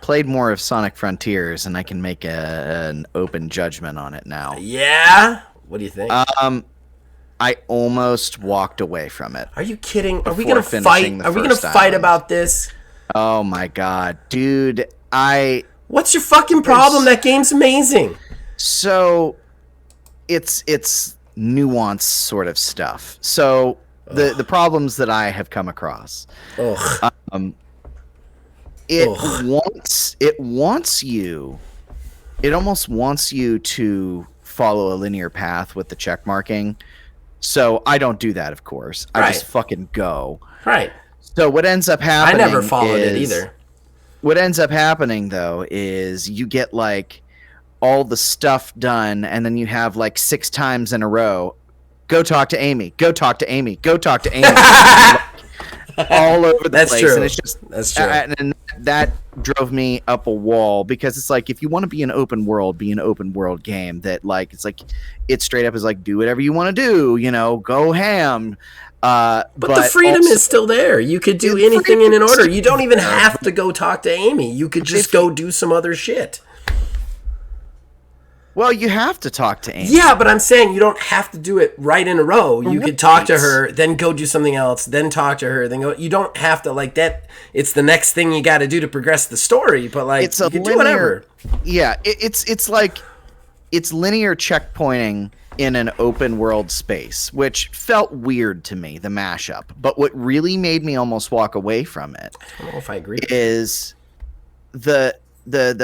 played more of Sonic Frontiers, and I can make an open judgment on it now. Yeah? What do you think? I almost walked away from it. Are you kidding? Are we before gonna fight? finishing the Are we gonna first fight island. about this? Oh my god, dude! What's your fucking problem? That game's amazing. So it's nuanced sort of stuff. So the problems that I have come across. Ugh. It wants you. It almost wants you to follow a linear path with the check marking. So I don't do that, of course. I Right. just fucking go. Right. So what ends up I happening never followed it either. What ends up happening though is you get like all the stuff done, and then you have like 6 times in a row, go talk to Amy, go talk to Amy, go talk to Amy. All over the That's place. true. And it's just That's true. and that drove me up a wall, because it's like, if you want to be an open world game that like it's straight up is like, do whatever you want to do, you know, go ham. But the freedom also, is still there. You could do The anything in an freedom order. is You don't even still there. have to go talk to Amy. You could just go do some other shit. well, you have to talk to Amy. Yeah, but I'm saying you don't have to do it right in a row. You could talk to her, then go do something else, then talk to her, then go. You don't have to like that. It's the next thing you got to do to progress the story. But like, It's you a can do linear. whatever. Yeah, it's like it's linear checkpointing in an open world space, which felt weird to me, the mashup. But what really made me almost walk away from it I don't know if I agree. is the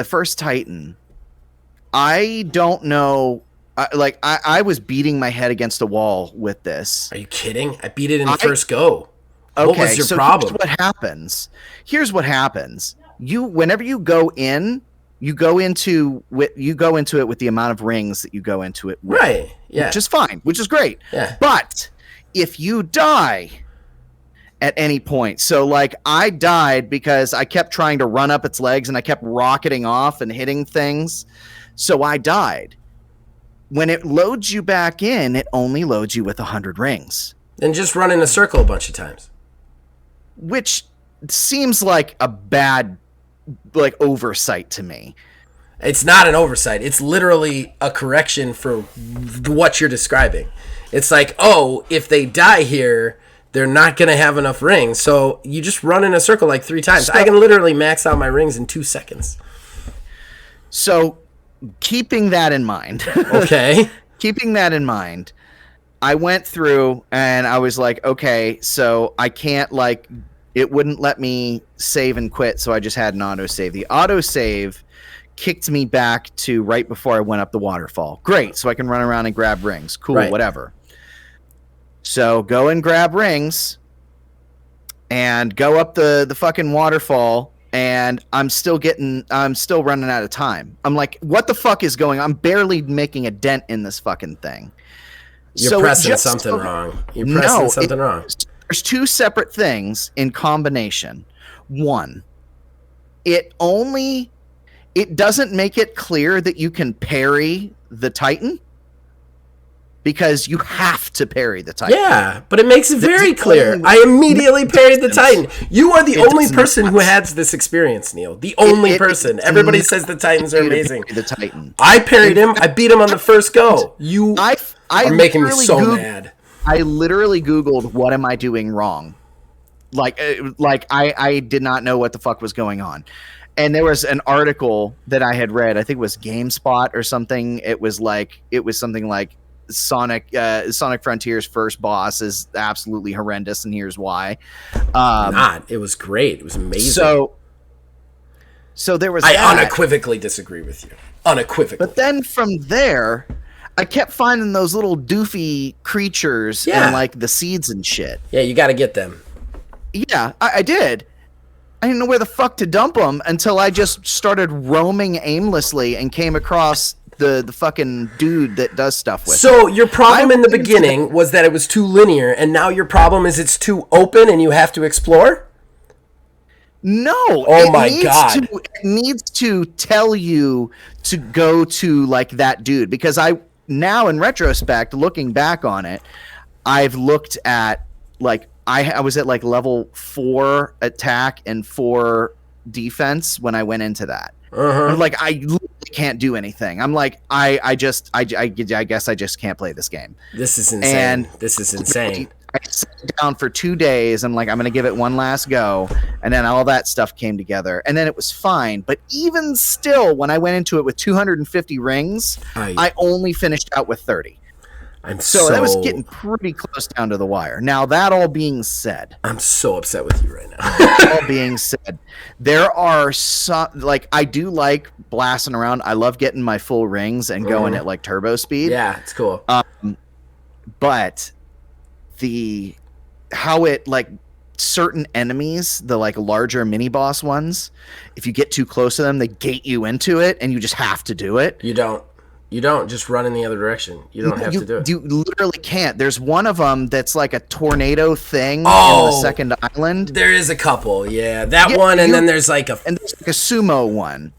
first Titan. I don't know. I was beating my head against a wall with this. Are you kidding? I beat it in the first go. Okay, What was your so problem? Here's what happens. Whenever you go in, you go into it with the amount of rings that you go into it with. Right. Yeah. Which is fine, which is great. Yeah. But if you die at any point, so like I died because I kept trying to run up its legs and I kept rocketing off and hitting things, so I died. When it loads you back in, it only loads you with 100 rings, Then just run in a circle a bunch of times. which seems like a bad oversight to me. It's not an oversight. It's literally a correction for what you're describing. It's like, oh, if they die here, they're not going to have enough rings. So you just run in a circle like 3 times. I can literally max out my rings in 2 seconds. So keeping that in mind, Okay. I went through and I was like, okay, so I can't it wouldn't let me save and quit, so I just had an autosave. The autosave kicked me back to right before I went up the waterfall. Great, so I can run around and grab rings. Cool, Right. whatever. So go and grab rings and go up the fucking waterfall, and I'm still running out of time. I'm like, what the fuck is going on? I'm barely making a dent in this fucking thing. You're So it pressing just- something wrong. You're pressing something wrong. There's 2 separate things in combination. One, it doesn't make it clear that you can parry the Titan, because you have to parry the Titan. Yeah, but it makes it very the clear. only- I immediately parried the It Titan. You are the It only does person who not. has this experience, Neil. The only person. Everybody does says the Titans are You to amazing. parry the Titan. I parried him. I beat him on the first go. You I are making me literally so mad. I literally Googled, what am I doing wrong? I did not know what the fuck was going on. And there was an article that I had read, I think it was GameSpot or something. It was something like Sonic Frontiers first boss is absolutely horrendous, and here's why. It was great. It was amazing. So there was I that. unequivocally disagree with you. Unequivocally. But then from there, I kept finding those little doofy creatures Yeah. and like the seeds and shit. Yeah, you got to get them. Yeah, I did. I didn't know where the fuck to dump them until I just started roaming aimlessly and came across the fucking dude that does stuff with it. So your problem I in the went into beginning was that it was too linear, and now your problem is it's too open and you have to explore? No. Oh my God. It needs to tell you to go to like that dude, because now in retrospect, looking back on it, I've looked at like I was at like level 4 attack and 4 defense when I went into that. Uh-huh. Like, I literally can't do anything. I'm like, I guess I just can't play this game. This is insane. And this is insane. I sat down for 2 days. I'm like, I'm going to give it one last go. And then all that stuff came together. And then it was fine. But even still, when I went into it with 250 rings, I only finished out with 30. So that was getting pretty close down to the wire. Now, that all being said, I'm so upset with you right now. all being said, there are some, like, I do like blasting around. I love getting my full rings and going at like turbo speed. Yeah, it's cool. But how it, like, certain enemies, the like larger mini boss ones, if you get too close to them, they gate you into it and you just have to do it. You don't just run in the other direction. You don't have to do it. You literally can't. There's one of them that's like a tornado thing in the second island. There is a couple, yeah. That one, and then there's like a sumo one.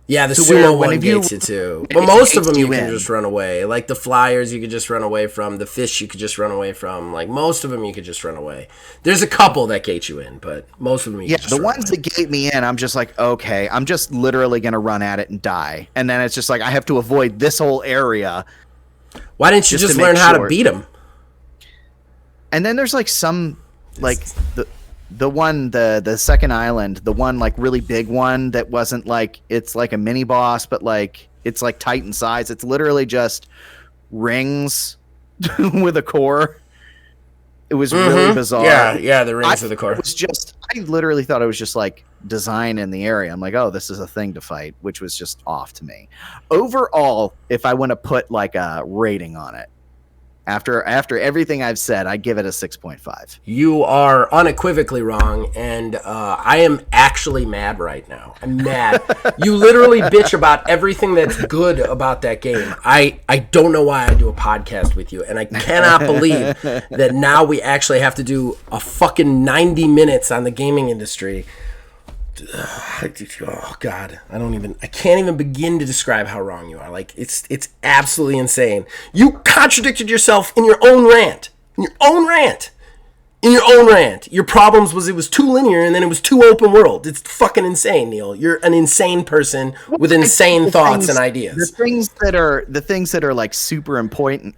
Yeah, the sumo one gates you too. But most of them you can just run away. Like the flyers you could just run away from. The fish you could just run away from. Like most of them you could just run away. There's a couple that gate you in, but most of them you can just run away. The ones that gate me in, I'm just like, okay, I'm just literally going to run at it and die. And then it's just like I have to avoid this whole area. Why didn't you just learn how to beat them? And then there's like some, like the second island, the one like really big one that wasn't like, it's like a mini boss, but like it's like Titan size. It's literally just rings with a core. It was really bizarre. Yeah, the rings with the core. It was just, I literally thought it was just like design in the area. I'm like, oh, this is a thing to fight, which was just off to me. Overall, if I want to put like a rating on it, after everything I've said, I give it a 6.5. You are unequivocally wrong, and I am actually mad right now. I'm mad. You literally bitch about everything that's good about that game. I don't know why I do a podcast with you, and I cannot believe that now we actually have to do a fucking 90 minutes on the gaming industry. Oh God, I can't even begin to describe how wrong you are. Like it's absolutely insane. You contradicted yourself in your own rant. Your problems was it was too linear and then it was too open world. It's fucking insane, Neil. You're an insane person with insane thoughts and ideas. The things that are like super important,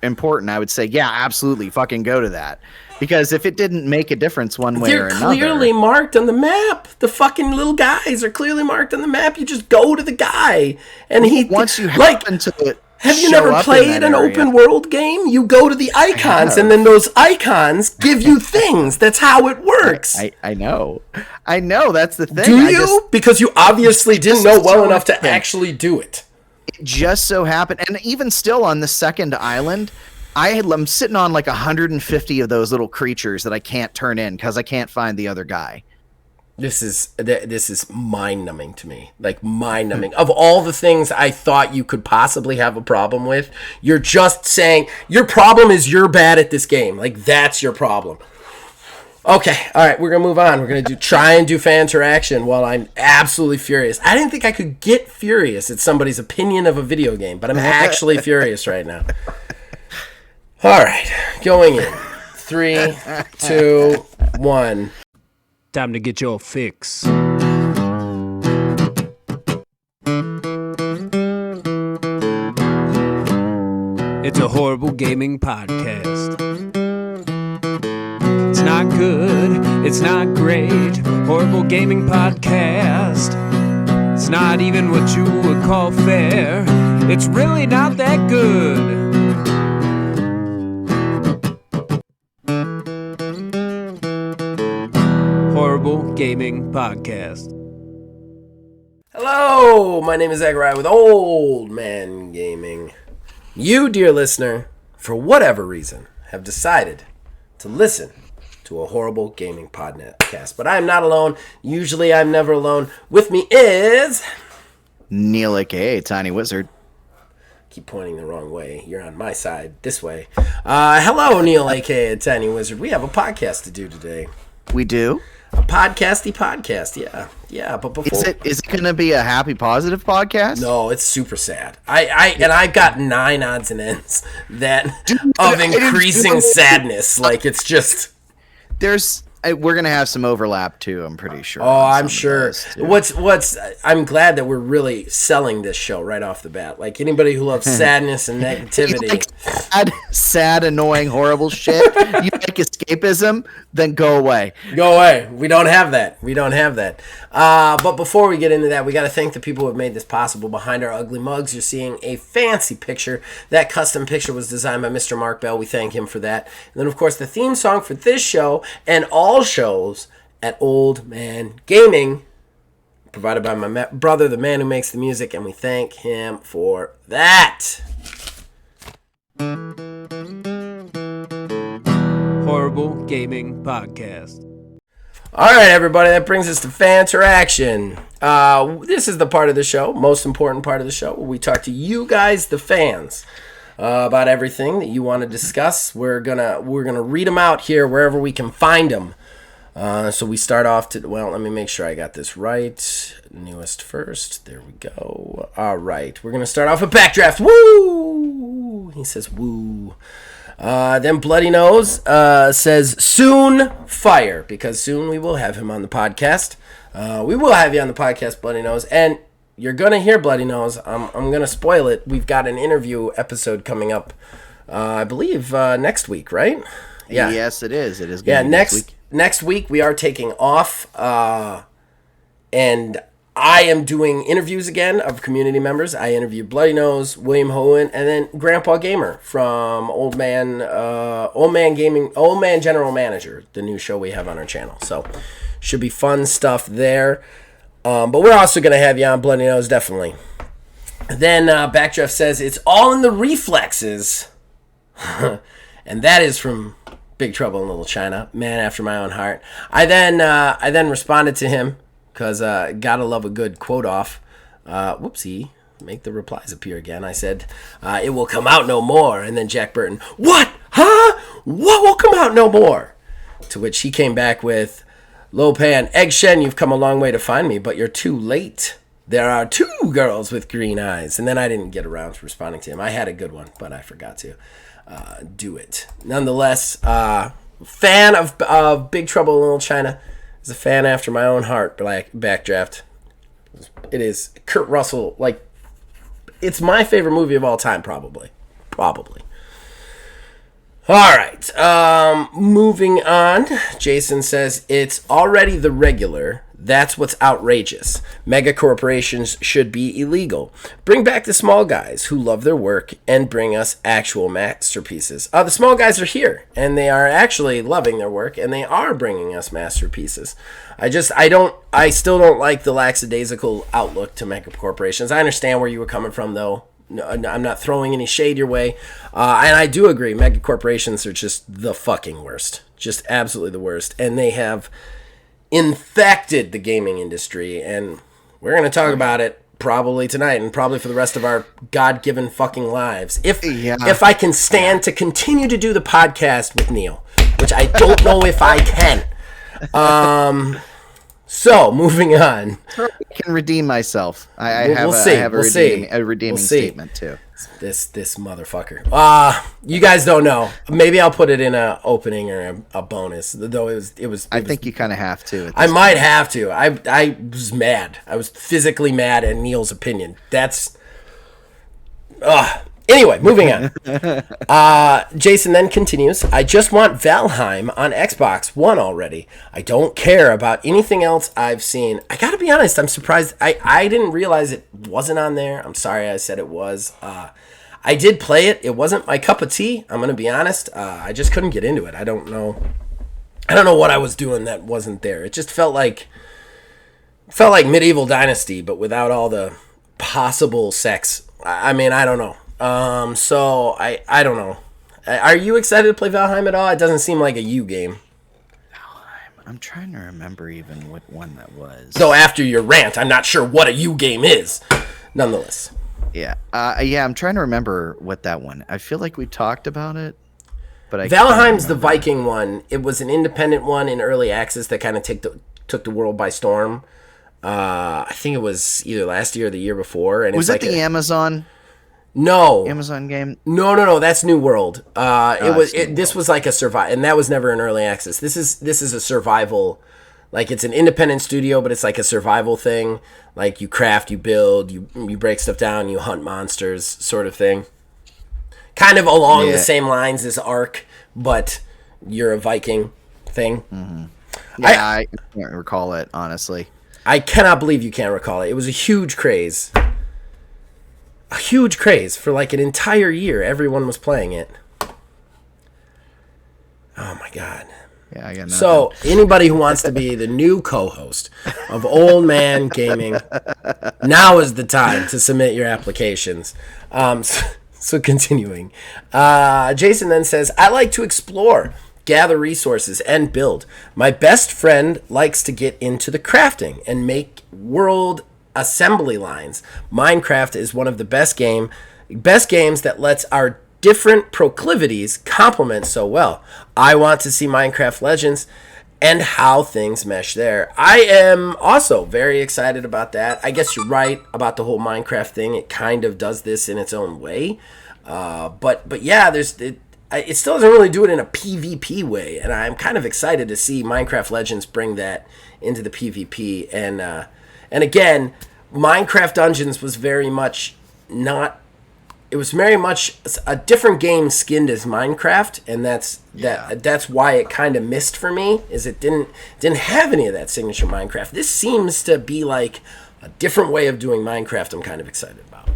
I would say, yeah, absolutely, fucking go to that. Because if it didn't make a difference one way or another... They're clearly marked on the map. The fucking little guys are clearly marked on the map. You just go to the guy. And once you happen to... Have you never played an open world game? You go to the icons, and then those icons give you things. That's how it works. I know. That's the thing. Do you? Because you obviously didn't know well enough to actually do it. It just so happened. And even still on the second island... I'm sitting on like 150 of those little creatures that I can't turn in because I can't find the other guy. This is mind-numbing to me. Like, mind-numbing. Of all the things I thought you could possibly have a problem with, you're just saying your problem is you're bad at this game. Like, that's your problem. Okay, all right, we're going to move on. We're going to try and do fan interaction while I'm absolutely furious. I didn't think I could get furious at somebody's opinion of a video game, but I'm actually furious right now. All right, going in. 3, 2, 1. Time to get your fix. It's a horrible gaming podcast. It's not good, it's not great. Horrible gaming podcast. It's not even what you would call fair. It's really not that good. Horrible Gaming Podcast. Hello, my name is Zachariah with Old Man Gaming. You, dear listener, for whatever reason, have decided to listen to a Horrible Gaming Podcast. But I am not alone. Usually I'm never alone. With me is... Neil, a.k.a. Tiny Wizard. Keep pointing the wrong way. You're on my side. This way. Hello, Neil, a.k.a. Tiny Wizard. We have a podcast to do today. We do? A podcast, yeah. But before is it going to be a happy, positive podcast? No, it's super sad. I've got 9 odds and ends of increasing sadness. Like it's just we're gonna have some overlap too. I'm pretty sure. Oh, on I'm some of sure. those, too. What's I'm glad that we're really selling this show right off the bat. Like anybody who loves sadness and You negativity. like sad, annoying, horrible shit? You like escapism? Then go away. Go away. We don't have that. We don't have that. But before we get into that, we got to thank the people who have made this possible. Behind our ugly mugs, you're seeing a fancy picture. That custom picture was designed by Mr. Mark Bell. We thank him for that. And then, of course, the theme song for this show and all shows at Old Man Gaming, provided by my brother, the man who makes the music, and we thank him for that. Horrible Gaming Podcast. All right, everybody, that brings us to fan interaction. This is the part of the show, most important part of the show, where we talk to you guys, the fans, about everything that you want to discuss. We're gonna read them out here wherever we can find them. So we start off let me make sure I got this right. Newest first. There we go. All right, we're gonna start off with Backdraft. Woo! He says woo. Then Bloody Nose says soon fire, because soon we will have him on the podcast. We will have you on the podcast, Bloody Nose, and you're gonna hear Bloody Nose. I'm gonna spoil it. We've got an interview episode coming up. I believe next week, right? Yeah. Yes, it is. It is. Yeah. Gonna be Next week we are taking off, and I am doing interviews again of community members. I interviewed Bloody Nose, William Hohen, and then Grandpa Gamer from Old Man Gaming, Old Man General Manager, the new show we have on our channel. So should be fun stuff there. But we're also going to have you on Bloody Nose, definitely. Then Backdraft says it's all in the reflexes. And that is from Big Trouble in Little China, man after my own heart. I then responded to him, because gotta love a good quote off. Whoopsie, make the replies appear again. I said, it will come out no more. And then Jack Burton, what? Huh? What will come out no more? To which he came back with, Lopan, Egg Shen, you've come a long way to find me, but you're too late. There are 2 girls with green eyes. And then I didn't get around to responding to him. I had a good one, but I forgot to do it. Nonetheless, fan of Big Trouble in Little China. Is a fan after my own heart. Backdraft. It is Kurt Russell. Like, it's my favorite movie of all time, probably. All right. Moving on. Jason says it's already the regular. That's what's outrageous. Mega corporations should be illegal. Bring back the small guys who love their work and bring us actual masterpieces. The small guys are here, and they are actually loving their work, and they are bringing us masterpieces. I still don't like the lackadaisical outlook to mega corporations. I understand where you were coming from, though. No, I'm not throwing any shade your way. And I do agree, mega corporations are just the fucking worst. Just absolutely the worst. And they have infected the gaming industry, and we're going to talk about it probably tonight and probably for the rest of our God-given fucking lives. If I can stand to continue to do the podcast with Neil, which I don't know if I can. So, moving on. I can redeem myself. I have a redeeming statement, too. This motherfucker. You guys don't know. Maybe I'll put it in a opening or a bonus. Though it was. I think you kind of have to. I might have to. I was mad. I was physically mad at Neil's opinion. That's. Anyway, moving on. Jason then continues, I just want Valheim on Xbox One already. I don't care about anything else I've seen. I gotta be honest, I'm surprised. I didn't realize it wasn't on there. I'm sorry I said it was. I did play it. It wasn't my cup of tea. I'm gonna be honest. I just couldn't get into it. I don't know what I was doing that wasn't there. It just felt like Medieval Dynasty, but without all the possible sex. I mean, I don't know. So I don't know. Are you excited to play Valheim at all? It doesn't seem like a you game. Valheim. I'm trying to remember even what one that was. So after your rant, I'm not sure what a you game is. Nonetheless. Yeah. I'm trying to remember what that one. I feel like we talked about it, but Valheim's the Viking one. It was an independent one in early access that kind of took the world by storm. I think it was either last year or the year before. And was it the Amazon? No. Amazon game? No. That's New World. This New was like a survival, and that was never an early access. This is a survival. Like, it's an independent studio, but it's like a survival thing. Like, you craft, you build, you break stuff down, you hunt monsters, sort of thing. Kind of along the same lines as Ark, but you're a Viking thing. Mm-hmm. Yeah, I can't recall it, honestly. I cannot believe you can't recall it. It was a huge craze. A huge craze for like an entire year. Everyone was playing it. Oh my god. Yeah, I got nothing. So, anybody who wants to be the new co-host of Old Man Gaming, now is the time to submit your applications. So continuing. Jason then says, I like to explore, gather resources, and build. My best friend likes to get into the crafting and make world assembly lines. Minecraft is one of the best games that lets our different proclivities complement so well. I want to see Minecraft Legends and how things mesh there. I am also very excited about that. I guess you're right about the whole Minecraft thing. It kind of does this in its own way. But yeah, it still doesn't really do it in a PvP way, and I'm kind of excited to see Minecraft Legends bring that into the PvP. And again, Minecraft Dungeons was very much not. It was very much a different game skinned as Minecraft, and that's why it kind of missed for me. Is it didn't have any of that signature Minecraft. This seems to be like a different way of doing Minecraft. I'm kind of excited about.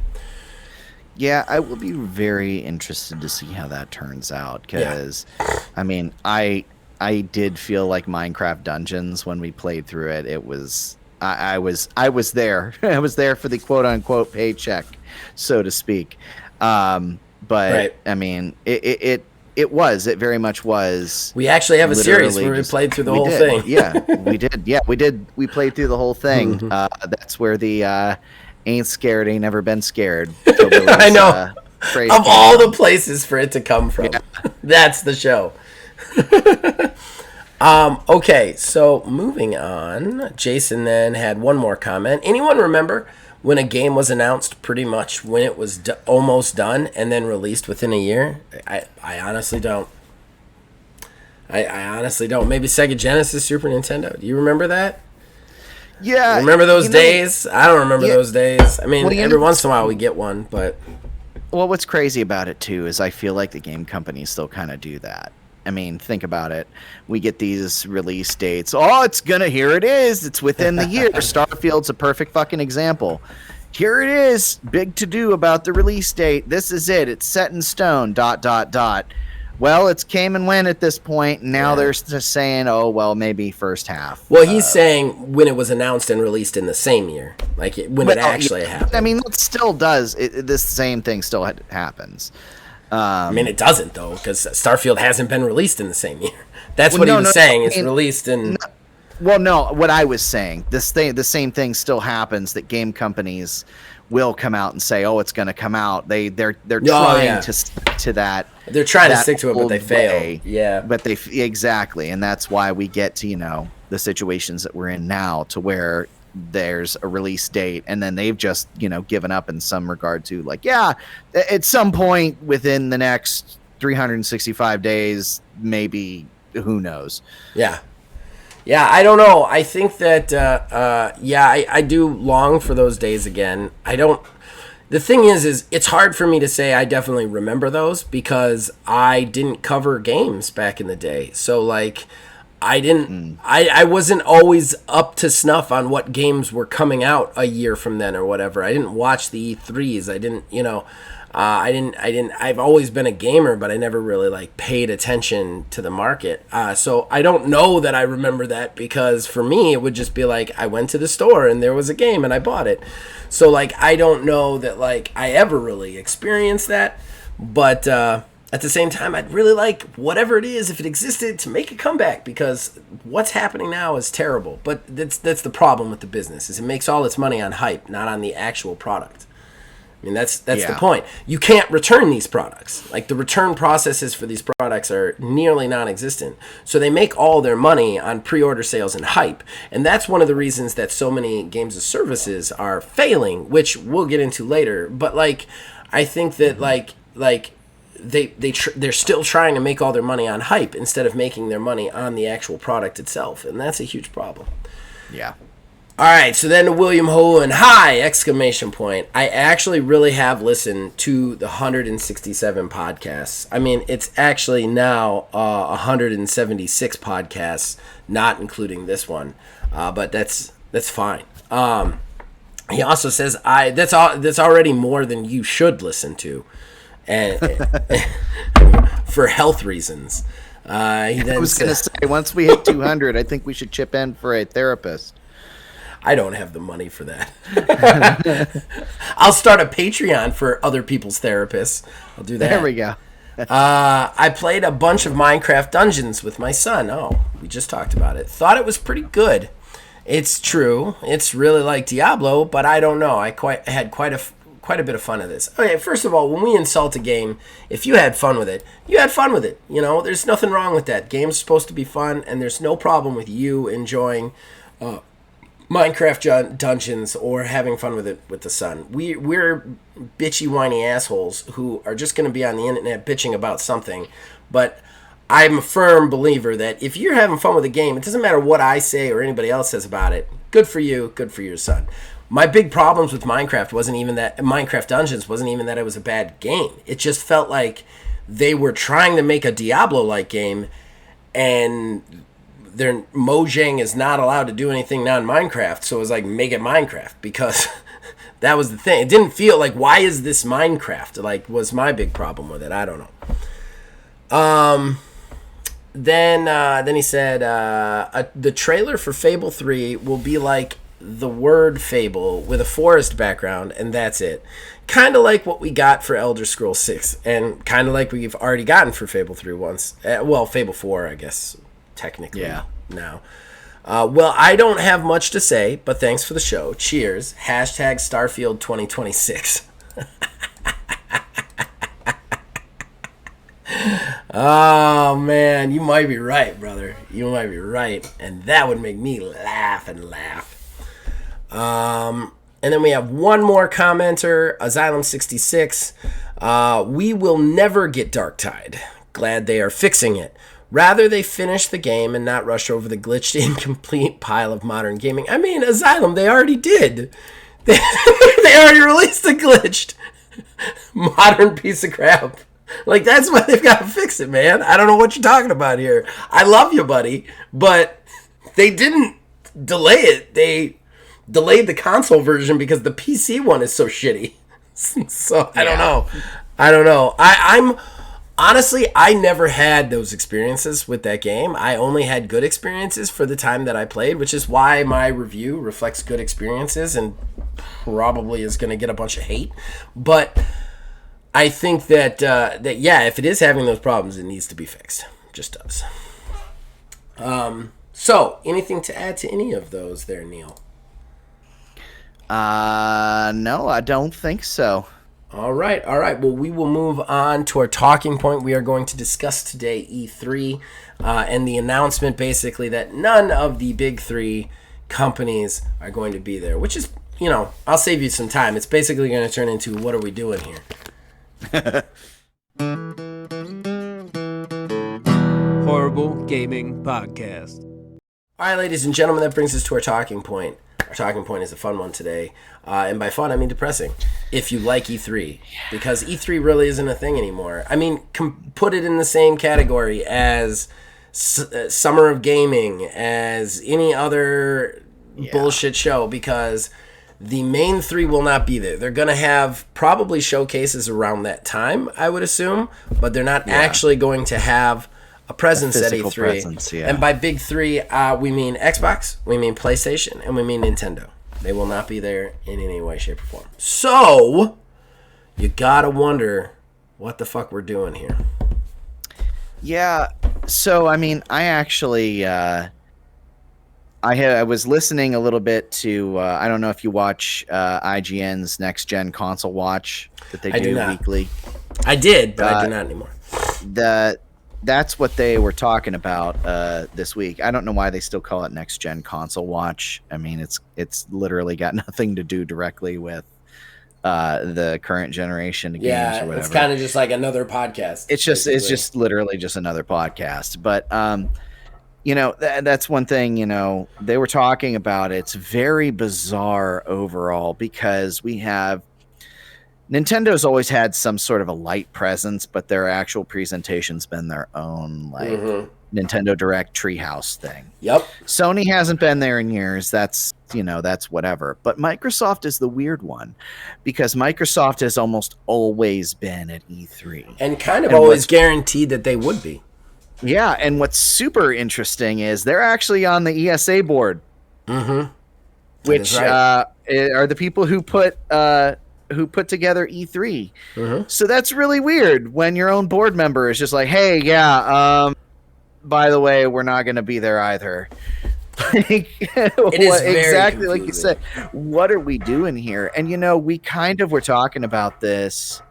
Yeah, I will be very interested to see how that turns out, because, I mean, I did feel like Minecraft Dungeons when we played through it. It was I was there. I was there for the quote unquote paycheck, so to speak. But right. I mean, it very much was. We actually have a series where we played through the whole thing. Yeah, we did. Yeah, we did. We played through the whole thing. Mm-hmm. That's where the ain't scared, ain't never been scared. I know. Of all the places for it to come from, that's the show. Okay, so moving on. Jason then had one more comment. Anyone remember when a game was announced pretty much when it was almost done and then released within a year? I honestly don't. I honestly don't. Maybe Sega Genesis, Super Nintendo. Do you remember that? Yeah. Remember those days? I don't remember those days. I mean, every once in a while we get one, but... Well, what's crazy about it, too, is I feel like the game companies still kind of do that. I mean, think about it. We get these release dates. Oh, here it is. It's within the year. Starfield's a perfect fucking example. Here it is. Big to-do about the release date. This is it. It's set in stone, ... Well, it's came and went at this point. And now they're just saying, oh, well, maybe first half. Well, he's saying when it was announced and released in the same year. Like when it actually happened. I mean, that still does. This same thing still happens. I mean, it doesn't, though, because Starfield hasn't been released in the same year. That's what he was saying. It's released in... Well, no, what I was saying, the same thing still happens, that game companies will come out and say, oh, it's going to come out. They're trying to stick to that. They're trying to stick to it, but they fail. Yeah. But exactly, and that's why we get to, the situations that we're in now, to where there's a release date and then they've just given up in some regard to, like, at some point within the next 365 days, maybe, who knows. I don't know. I think that I do long for those days again. The thing is it's hard for me to say I definitely remember those, because I didn't cover games back in the day. So, like, I wasn't always up to snuff on what games were coming out a year from then or whatever. I didn't watch the E3s. I didn't, I've always been a gamer, but I never really, like, paid attention to the market. So I don't know that I remember that, because for me, it would just be like, I went to the store and there was a game and I bought it. So, like, I don't know that, like, I ever really experienced that, but, at the same time, I'd really like whatever it is, if it existed, to make a comeback, because what's happening now is terrible. But that's the problem with the business, is it makes all its money on hype, not on the actual product. I mean, that's the point. You can't return these products. Like, the return processes for these products are nearly non-existent. So they make all their money on pre-order sales and hype. And that's one of the reasons that so many games as services are failing, which we'll get into later. But, like, I think that they're still trying to make all their money on hype instead of making their money on the actual product itself, and that's a huge problem. Yeah. All right, so then to William Hohen, hi! Exclamation point. I actually really have listened to the 167 podcasts. I mean, it's actually now 176 podcasts, not including this one, but that's fine. He also says that's already more than you should listen to, and for health reasons. I was going to say, once we hit 200, I think we should chip in for a therapist. I don't have the money for that. I'll start a Patreon for other people's therapists. I'll do that. There we go. I played a bunch of Minecraft Dungeons with my son. Oh, we just talked about it. Thought it was pretty good. It's true. It's really like Diablo, but I don't know. I had quite a bit of fun with this. Okay, first of all, when we insult a game, if you had fun with it, you had fun with it. You know, there's nothing wrong with that. Game's supposed to be fun, and there's no problem with you enjoying Minecraft Dungeons or having fun with it with the son. We're bitchy, whiny assholes who are just going to be on the internet bitching about something. But I'm a firm believer that if you're having fun with a game, it doesn't matter what I say or anybody else says about it. Good for you. Good for your son. My big problems with Minecraft Minecraft Dungeons wasn't even that it was a bad game. It just felt like they were trying to make a Diablo-like game, and their Mojang is not allowed to do anything non-Minecraft, so it was like, make it Minecraft, because that was the thing. It didn't feel like, why is this Minecraft? Like, was my big problem with it. I don't know. Then he said, the trailer for Fable 3 will be like the word Fable with a forest background, and that's it. Kind of like what we got for Elder Scrolls 6, and kind of like we've already gotten for Fable 3 once. Well, Fable 4, I guess, technically, now. Well, I don't have much to say, but thanks for the show. Cheers. Hashtag Starfield 2026. Oh, man, you might be right, brother. You might be right, and that would make me laugh and laugh. And then we have one more commenter, Asylum66. We will never get Darktide. Glad they are fixing it. Rather, they finish the game and not rush over the glitched, incomplete pile of modern gaming. I mean, Asylum, they already did. They already released the glitched modern piece of crap. Like, that's why they've got to fix it, man. I don't know what you're talking about here. I love you, buddy, but they didn't delay it. They delayed the console version because the PC one is so shitty. So, I don't know. I'm honestly, I never had those experiences with that game. I only had good experiences for the time that I played, which is why my review reflects good experiences and probably is going to get a bunch of hate. But I think that if it is having those problems, it needs to be fixed. It just does. So, anything to add to any of those there, Neil? No, I don't think so. All right. Well, we will move on to our talking point. We are going to discuss today E3 and the announcement basically that none of the big three companies are going to be there, which is, I'll save you some time. It's basically going to turn into what are we doing here? Horrible Gaming Podcast. All right, ladies and gentlemen, that brings us to our talking point. Our talking point is a fun one today. And by fun, I mean depressing. If you like E3. Because E3 really isn't a thing anymore. I mean, put it in the same category as Summer of Gaming, as any other bullshit show, because the main three will not be there. They're going to have probably showcases around that time, I would assume, but they're not actually going to have a presence at E3. Presence, And by big three, we mean Xbox, we mean PlayStation, and we mean Nintendo. They will not be there in any way, shape, or form. So, you gotta wonder what the fuck we're doing here. Yeah, so, I mean, I actually, I was listening a little bit to, I don't know if you watch IGN's Next Gen Console Watch that they do weekly. I did, but I do not anymore. That's what they were talking about this week. I don't know why they still call it Next Gen Console Watch. I mean, it's literally got nothing to do directly with the current generation of games or whatever. It's kind of just like another podcast. It's just literally just another podcast. But that's one thing, they were talking about. It's very bizarre overall because Nintendo's always had some sort of a light presence, but their actual presentation's been their own Nintendo Direct Treehouse thing. Yep. Sony hasn't been there in years. That's whatever. But Microsoft is the weird one because Microsoft has almost always been at E3. And kind of always guaranteed that they would be. Yeah, and what's super interesting is they're actually on the ESA board. Mm-hmm. Which right. Are the people who put together E3. Mm-hmm. So that's really weird when your own board member is just like, hey, by the way, we're not going to be there either. It is exactly like you said. What are we doing here? And we kind of were talking about this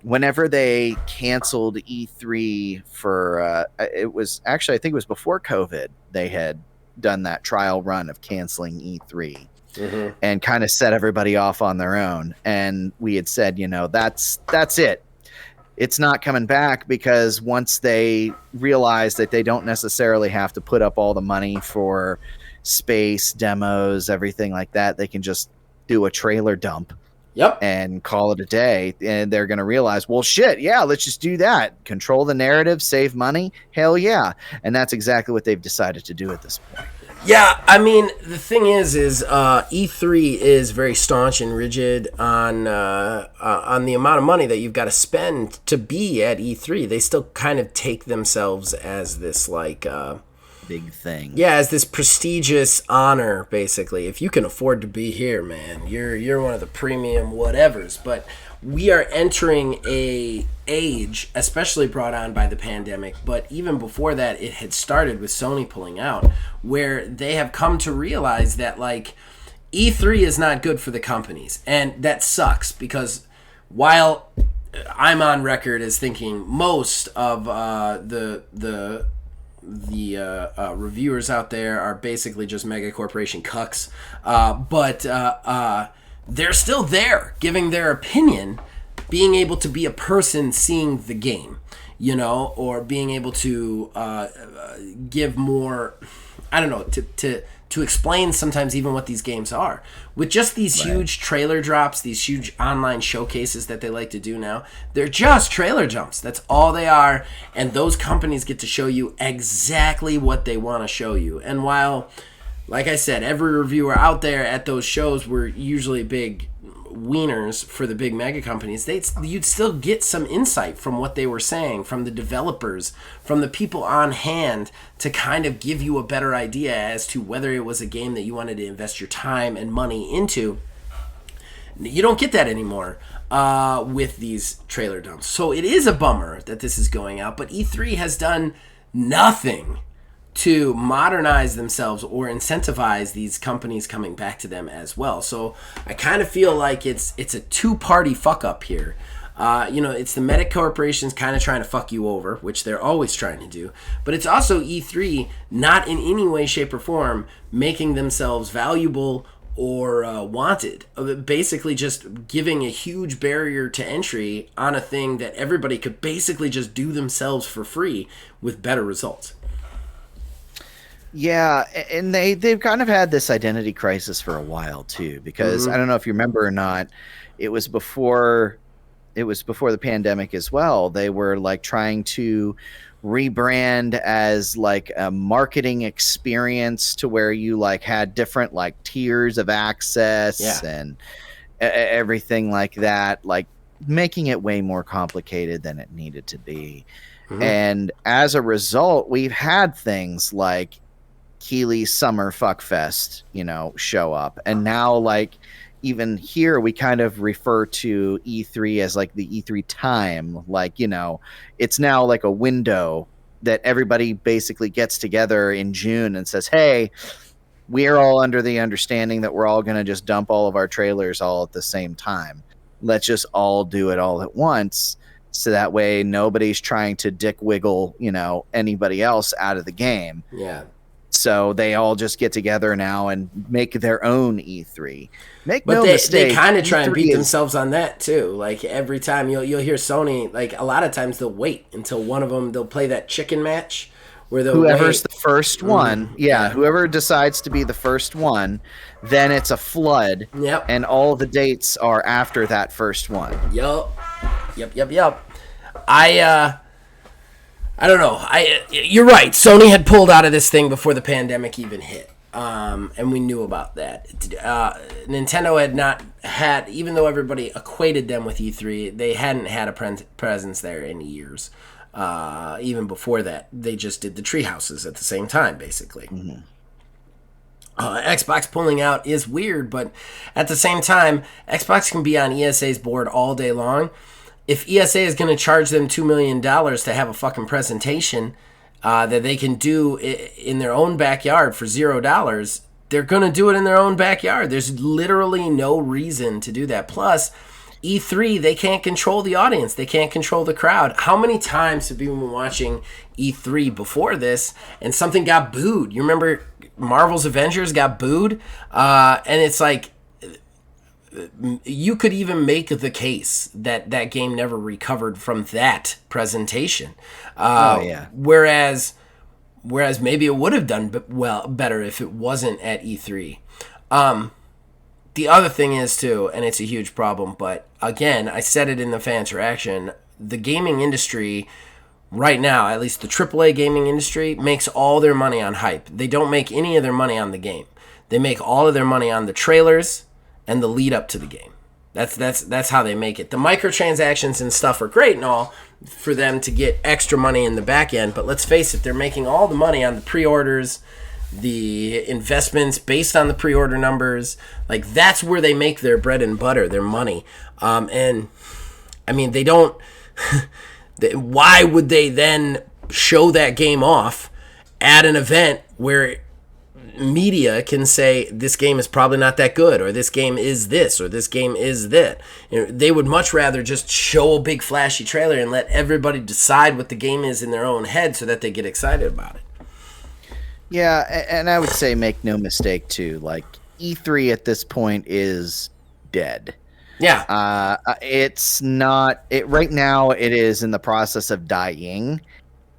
whenever they canceled E3 for it was actually, I think it was before COVID. They had done that trial run of canceling E3 and kind of set everybody off on their own. And we had said, that's it. It's not coming back because once they realize that they don't necessarily have to put up all the money for space, demos, everything like that, they can just do a trailer dump. Yep. And call it a day. And they're going to realize, well, shit, yeah, let's just do that. Control the narrative, save money. Hell yeah. And that's exactly what they've decided to do at this point. Yeah, I mean, the thing is E3 is very staunch and rigid on the amount of money that you've got to spend to be at E3. They still kind of take themselves as this big thing. Yeah, as this prestigious honor, basically. If you can afford to be here, man, you're one of the premium whatevers. But we are entering a age, especially brought on by the pandemic, but even before that, it had started with Sony pulling out, where they have come to realize that E3 is not good for the companies, and that sucks because while I'm on record as thinking most of the reviewers out there are basically just mega corporation cucks, but they're still there giving their opinion, being able to be a person seeing the game, or being able to give more, I don't know, to explain sometimes even what these games are. With just these huge trailer drops, these huge online showcases that they like to do now, they're just trailer jumps. That's all they are, and those companies get to show you exactly what they want to show you. And while, like I said, every reviewer out there at those shows were usually big wieners for the big mega companies, you'd still get some insight from what they were saying, from the developers, from the people on hand, to kind of give you a better idea as to whether it was a game that you wanted to invest your time and money into. You don't get that anymore with these trailer dumps. So it is a bummer that this is going out, but E3 has done nothing to modernize themselves or incentivize these companies coming back to them as well. So I kind of feel like it's a two-party fuck-up here. It's the meta corporations kind of trying to fuck you over, which they're always trying to do. But it's also E3 not in any way, shape, or form making themselves valuable or wanted. Basically just giving a huge barrier to entry on a thing that everybody could basically just do themselves for free with better results. Yeah, and they've kind of had this identity crisis for a while too, because I don't know if you remember or not, it was before the pandemic as well. They were trying to rebrand as a marketing experience to where you had different tiers of access and everything like that, making it way more complicated than it needed to be. And as a result, we've had things like Keighley's Summer Fuck Fest, show up. And now, even here, we kind of refer to E3 as the E3 time. It's now a window that everybody basically gets together in June and says, hey, we're all under the understanding that we're all going to just dump all of our trailers all at the same time. Let's just all do it all at once. So that way nobody's trying to dick wiggle, anybody else out of the game. Yeah. So they all just get together now and make their own E3. Make But no mistake, they kind of try and E3 beat is- themselves on that too. Like every time you'll hear Sony, like a lot of times they'll wait until one of them, they'll play that chicken match where they'll Whoever's wait. the first one, whoever decides to be the first one, then it's a flood. Yep. And all the dates are after that first one. Yep. I don't know. You're right. Sony had pulled out of this thing before the pandemic even hit. And we knew about that. Nintendo had not had, even though everybody equated them with E3, they hadn't had a presence there in years. Even before that, they just did the tree houses at the same time, basically. Xbox pulling out is weird, but at the same time, Xbox can be on ESA's board all day long. If ESA is going to charge them $2 million to have a fucking presentation that they can do in their own backyard for $0, they're going to do it in their own backyard. There's literally no reason to do that. Plus, E3, they can't control the audience. They can't control the crowd. How many times have you been watching E3 before this and something got booed? You remember Marvel's Avengers got booed? And it's like, you could even make the case that that game never recovered from that presentation. Whereas maybe it would have done better if it wasn't at E3. The other thing is too, and it's a huge problem, but again, I said it in the fan interaction, the gaming industry right now, at least the AAA gaming industry, makes all their money on hype. They don't make any of their money on the game. They make all of their money on the trailers and the lead up to the game. That's how they make it. The microtransactions and stuff are great and all for them to get extra money in the back end, but let's face it, they're making all the money on the pre-orders, the investments based on the pre-order numbers. Like, that's where they make their bread and butter, their money. And I mean, they don't why would they then show that game off at an event where media can say this game is probably not that good, or this game is this, or this game is that? You know, they would much rather just show a big flashy trailer and let everybody decide what the game is in their own head so that they get excited about it. Yeah, and I would say make no mistake too, like E3 at this point is dead. Yeah. It's not it right now. It is in the process of dying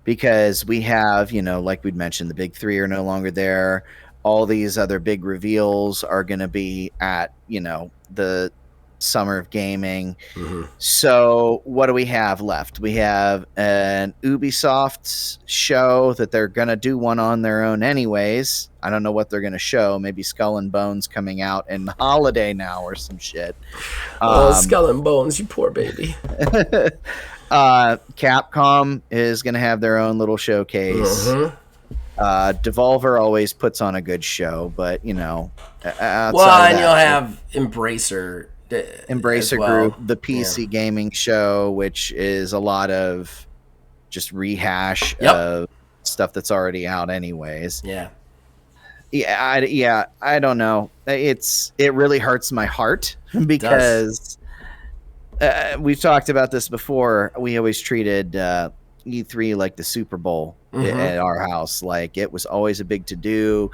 because we have, like we'd mentioned, the big three are no longer there. All these other big reveals are going to be at, the Summer of Gaming. Mm-hmm. So what do we have left? We have an Ubisoft show that they're going to do one on their own anyways. I don't know what they're going to show. Maybe Skull and Bones coming out in holiday now or some shit. Skull and Bones, you poor baby. Capcom is going to have their own little showcase. Mm-hmm. Devolver always puts on a good show, but and you'll have Embracer Group, the PC gaming show, which is a lot of just rehash of stuff that's already out anyways. I don't know. It really hurts my heart because we've talked about this before. We always treated E3 like the Super Bowl at our house. Like, it was always a big to-do.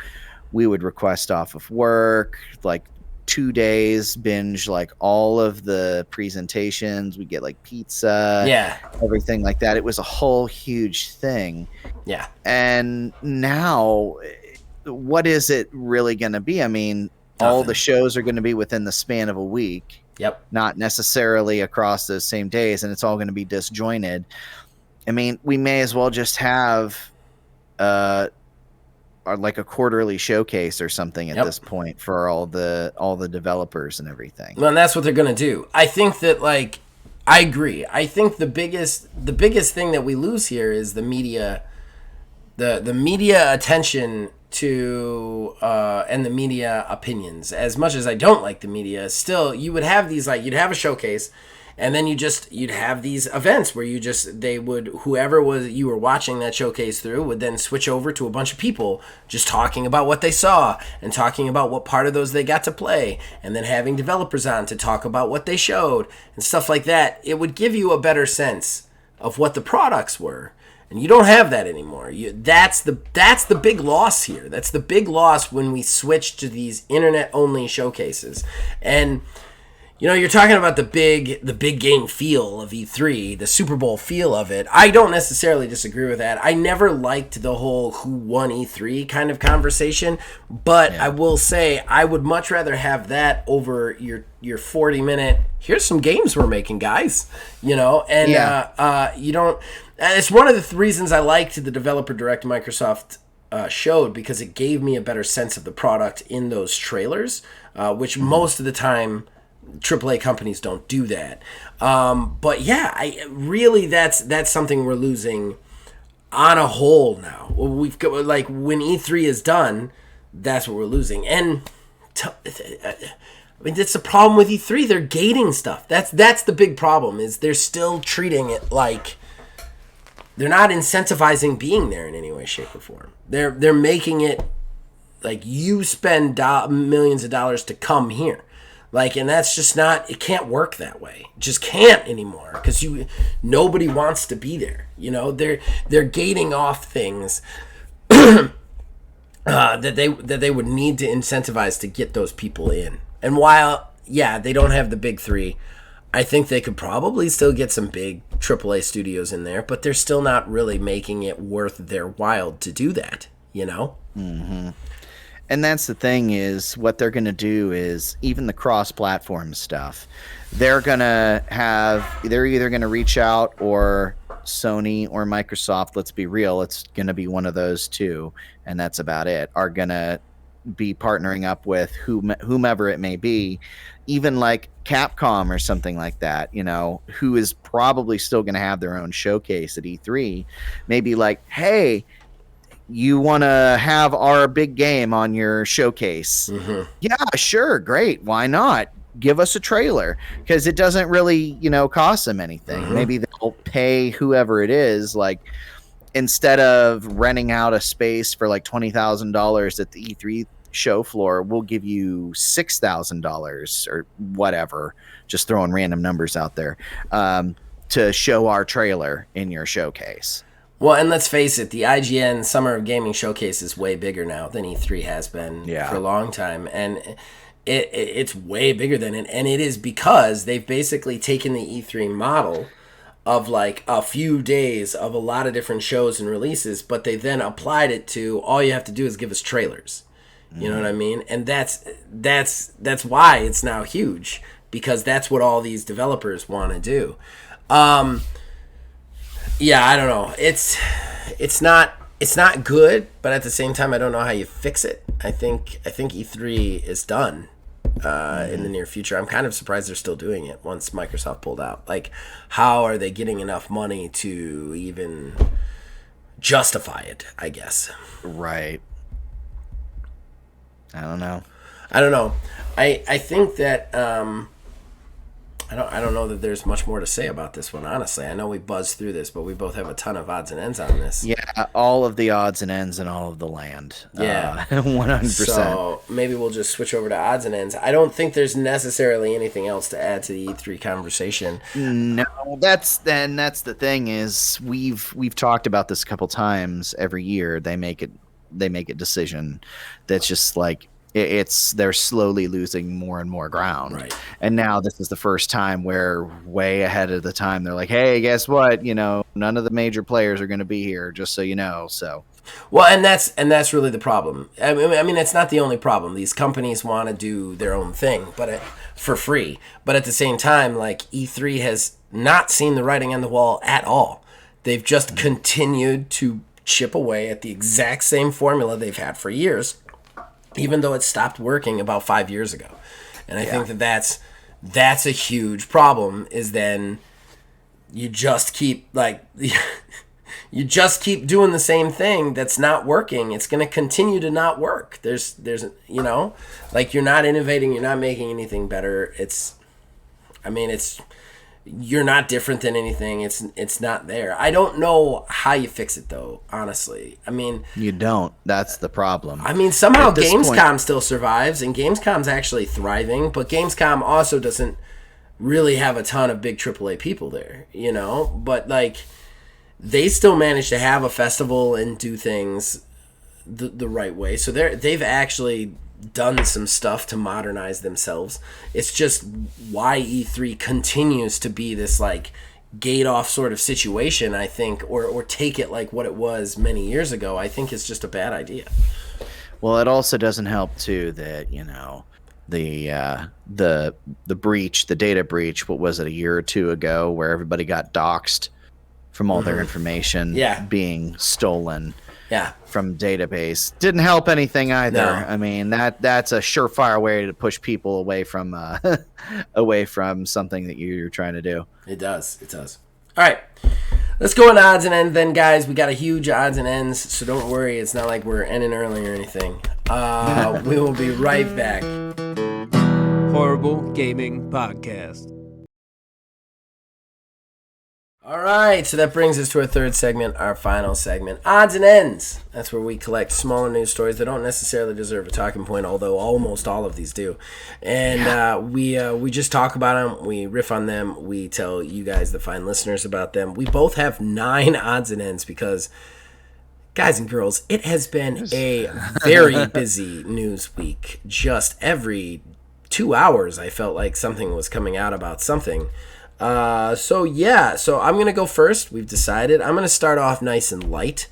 We would request off of work, like 2 days, binge like all of the presentations. We get like pizza, everything like that. It was a whole huge thing. Yeah. And now, what is it really going to be? I mean, all the shows are going to be within the span of a week. Yep. Not necessarily across those same days, and it's all going to be disjointed. I mean, we may as well just have like a quarterly showcase or something at this point for all the developers and everything. Well, and that's what they're going to do. I think that, like, I agree. I think the biggest thing that we lose here is the media, the media attention to and the media opinions. As much as I don't like the media, still you would have these, like, you'd have a showcase, and then you'd have these events where whoever you were watching that showcase through would then switch over to a bunch of people just talking about what they saw and talking about what part of those they got to play, and then having developers on to talk about what they showed and stuff like that. It would give you a better sense of what the products were. And you don't have that anymore. That's the big loss here. That's the big loss when we switch to these internet-only showcases. And you're talking about the big game feel of E3, the Super Bowl feel of it. I don't necessarily disagree with that. I never liked the whole who won E3 kind of conversation, but I will say I would much rather have that over your 40-minute, here's some games we're making, guys. You don't. It's one of the reasons I liked the Developer Direct Microsoft showed, because it gave me a better sense of the product in those trailers, which most of the time AAA companies don't do that. But yeah, that's something we're losing on a whole now. We've got, like, when E3 is done, that's what we're losing. And I mean, that's the problem with E3. They're gating stuff. That's the big problem, is they're still treating it like they're not incentivizing being there in any way, shape, or form. They're making it like you spend millions of dollars to come here. Like, and that's just not, it can't work that way. It just can't anymore, because nobody wants to be there. They're gating off things that they would need to incentivize to get those people in. And while, they don't have the big three, I think they could probably still get some big AAA studios in there, but they're still not really making it worth their while to do that, Mm-hmm. And that's the thing, is what they're going to do is even the cross-platform stuff. They're either going to reach out, or Sony or Microsoft, let's be real, it's going to be one of those two, and that's about it, are going to be partnering up with whomever it may be, even like Capcom or something like that, who is probably still going to have their own showcase at E3. Maybe like, hey, you want to have our big game on your showcase? Mm-hmm. Yeah, sure, great. Why not? Give us a trailer, because it doesn't really, cost them anything. Mm-hmm. Maybe they'll pay whoever it is, like, instead of renting out a space for like $20,000 at the E3 show floor, we'll give you $6,000 or whatever, just throwing random numbers out there, to show our trailer in your showcase. Well, and let's face it, the IGN Summer of Gaming Showcase is way bigger now than E3 has been for a long time. And it's way bigger than it. And it is because they've basically taken the E3 model of like a few days of a lot of different shows and releases, but they then applied it to all you have to do is give us trailers. You know what I mean? And that's why it's now huge, because that's what all these developers want to do. Yeah, I don't know. It's not good, but at the same time, I don't know how you fix it. I think E3 is done in the near future. I'm kind of surprised they're still doing it once Microsoft pulled out. Like, how are they getting enough money to even justify it, I guess? Right. I don't know. I think that I don't know that there's much more to say about this one, honestly. I know we buzzed through this, but we both have a ton of odds and ends on this. Yeah, all of the odds and ends and all of the land. Yeah. 100%. So maybe we'll just switch over to odds and ends. I don't think there's necessarily anything else to add to the E3 conversation. No, that's the thing, is we've talked about this a couple times. Every year they make a decision that's just like, they're slowly losing more and more ground. Right. And now this is the first time where, way ahead of the time, they're like, hey, guess what? None of the major players are going to be here, just so you know. So, well, and that's really the problem. I mean, it's not the only problem. These companies want to do their own thing, but for free. But at the same time, like, E3 has not seen the writing on the wall at all. They've just continued to chip away at the exact same formula they've had for years, even though it stopped working about 5 years ago. And I think that's a huge problem, is then you just keep you just keep doing the same thing that's not working. It's going to continue to not work. There's like, you're not innovating, you're not making anything better. You're not different than anything. It's not there. I don't know how you fix it, though, honestly. I mean, you don't. That's the problem. I mean, somehow Gamescom still survives, and Gamescom's actually thriving, but Gamescom also doesn't really have a ton of big AAA people there, But, like, they still manage to have a festival and do things the right way. So they've actually done some stuff to modernize themselves. It's just why E3 continues to be this like gate off sort of situation, I think, or take it like what it was many years ago, I think is just a bad idea. Well, it also doesn't help too that, you know, the breach, the data breach, what was it, a year or two ago, where everybody got doxxed from all their information being stolen from database. Didn't help anything either. No. I mean, that's a surefire way to push people away from away from something that you're trying to do. It does. All right. Let's go on odds and ends then, guys. We got a huge odds and ends, so don't worry. It's not like we're ending early or anything. We will be right back. Horrible Gaming Podcast. All right, so that brings us to our third segment, our final segment, odds and ends. That's where we collect smaller news stories that don't necessarily deserve a talking point, although almost all of these do. And we just talk about them, we riff on them, we tell you guys, the fine listeners, about them. We both have 9 odds and ends because, guys and girls, it has been a very busy news week. Just every 2 hours, I felt like something was coming out about something. So I'm going to go first. We've decided. I'm going to start off nice and light.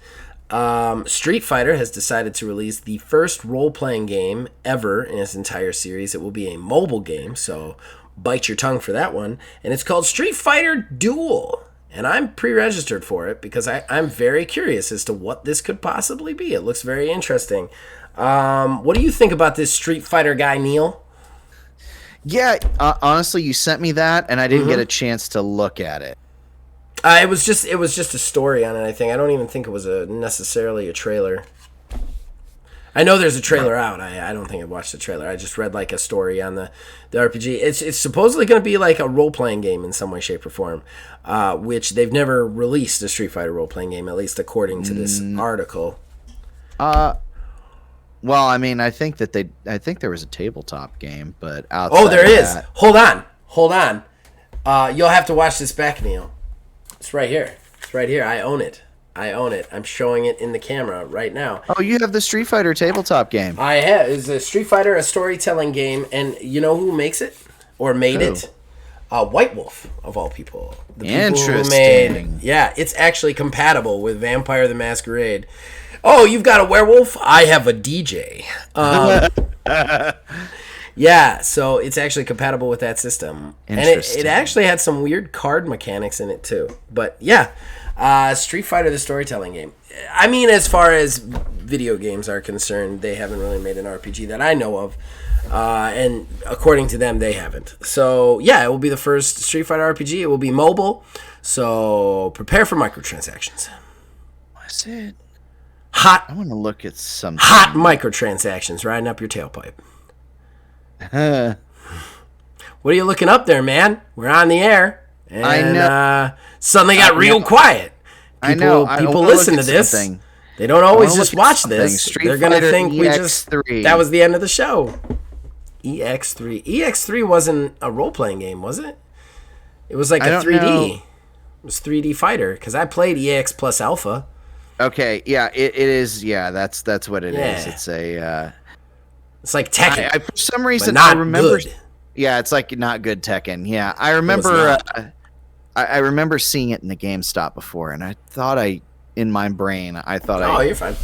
Street Fighter has decided to release the first role-playing game ever in its entire series. It will be a mobile game, so bite your tongue for that one. And it's called Street Fighter Duel. And I'm pre-registered for it because I'm very curious as to what this could possibly be. It looks very interesting. What do you think about this Street Fighter guy, Neil? Yeah, honestly, you sent me that, and I didn't get a chance to look at it. It was just a story on it, I think. I don't even think it was necessarily a trailer. I know there's a trailer out. I don't think I watched the trailer. I just read like a story on the RPG. It's supposedly going to be like a role-playing game in some way, shape, or form, which they've never released a Street Fighter role-playing game, at least according to this article. Well, I mean, I think there was a tabletop game, but outside Oh, there of is. that, Hold on. You'll have to watch this back, Neil. It's right here. I own it. I'm showing it in the camera right now. Oh, you have the Street Fighter tabletop game. I have. It's a Street Fighter, a storytelling game, and you know who makes it? Or made it? White Wolf, of all people. The people who made, it's actually compatible with Vampire the Masquerade. Oh, you've got a werewolf? I have a DJ. So it's actually compatible with that system. And it actually had some weird card mechanics in it, too. But, Street Fighter, the storytelling game. I mean, as far as video games are concerned, they haven't really made an RPG that I know of. And according to them, they haven't. So, it will be the first Street Fighter RPG. It will be mobile. So, prepare for microtransactions. What's it? I want to look at some hot microtransactions riding up your tailpipe. What are you looking up there, man? We're on the air. And, I know. Suddenly got real quiet. People listen to this. Something. They don't always just watch this. They're going to think that was the end of the show. EX3. EX3 wasn't a role-playing game, was it? It was like a 3D. Know. It was 3D fighter, because I played EX plus Alpha. Okay, it is. Yeah, that's what it is. It's a. It's like Tekken. For some reason, not I remember. Good. Yeah, it's like not good Tekken. Yeah, I remember. I remember seeing it in the GameStop before, and I thought in my brain, you're fine.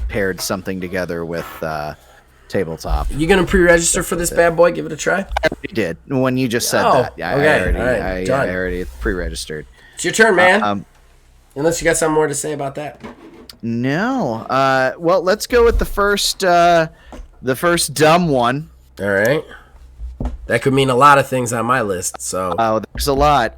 Paired something together with tabletop. You gonna pre-register for this bad boy? Give it a try. I already did when you just said that. Yeah, okay. I already pre-registered. It's your turn, man. Unless you got something more to say about that. No. Well, let's go with the first dumb one. All right. That could mean a lot of things on my list. So. There's a lot.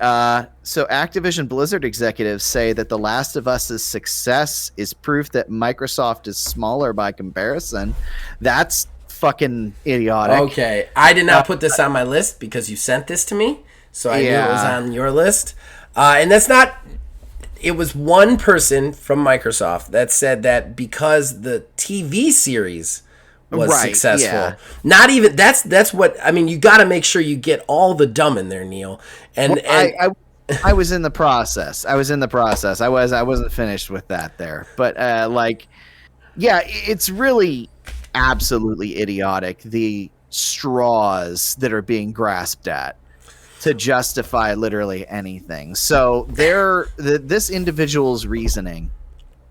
So Activision Blizzard executives say that The Last of Us's success is proof that Microsoft is smaller by comparison. That's fucking idiotic. Okay. I did not put this on my list because you sent this to me. So I knew it was on your list. And that's not... It was one person from Microsoft that said that because the TV series was successful. Not even that's what I mean. You got to make sure you get all the dumb in there, Neil. And I was in the process. I wasn't finished with that there. But yeah, it's really absolutely idiotic, the straws that are being grasped at to justify literally anything. So this individual's reasoning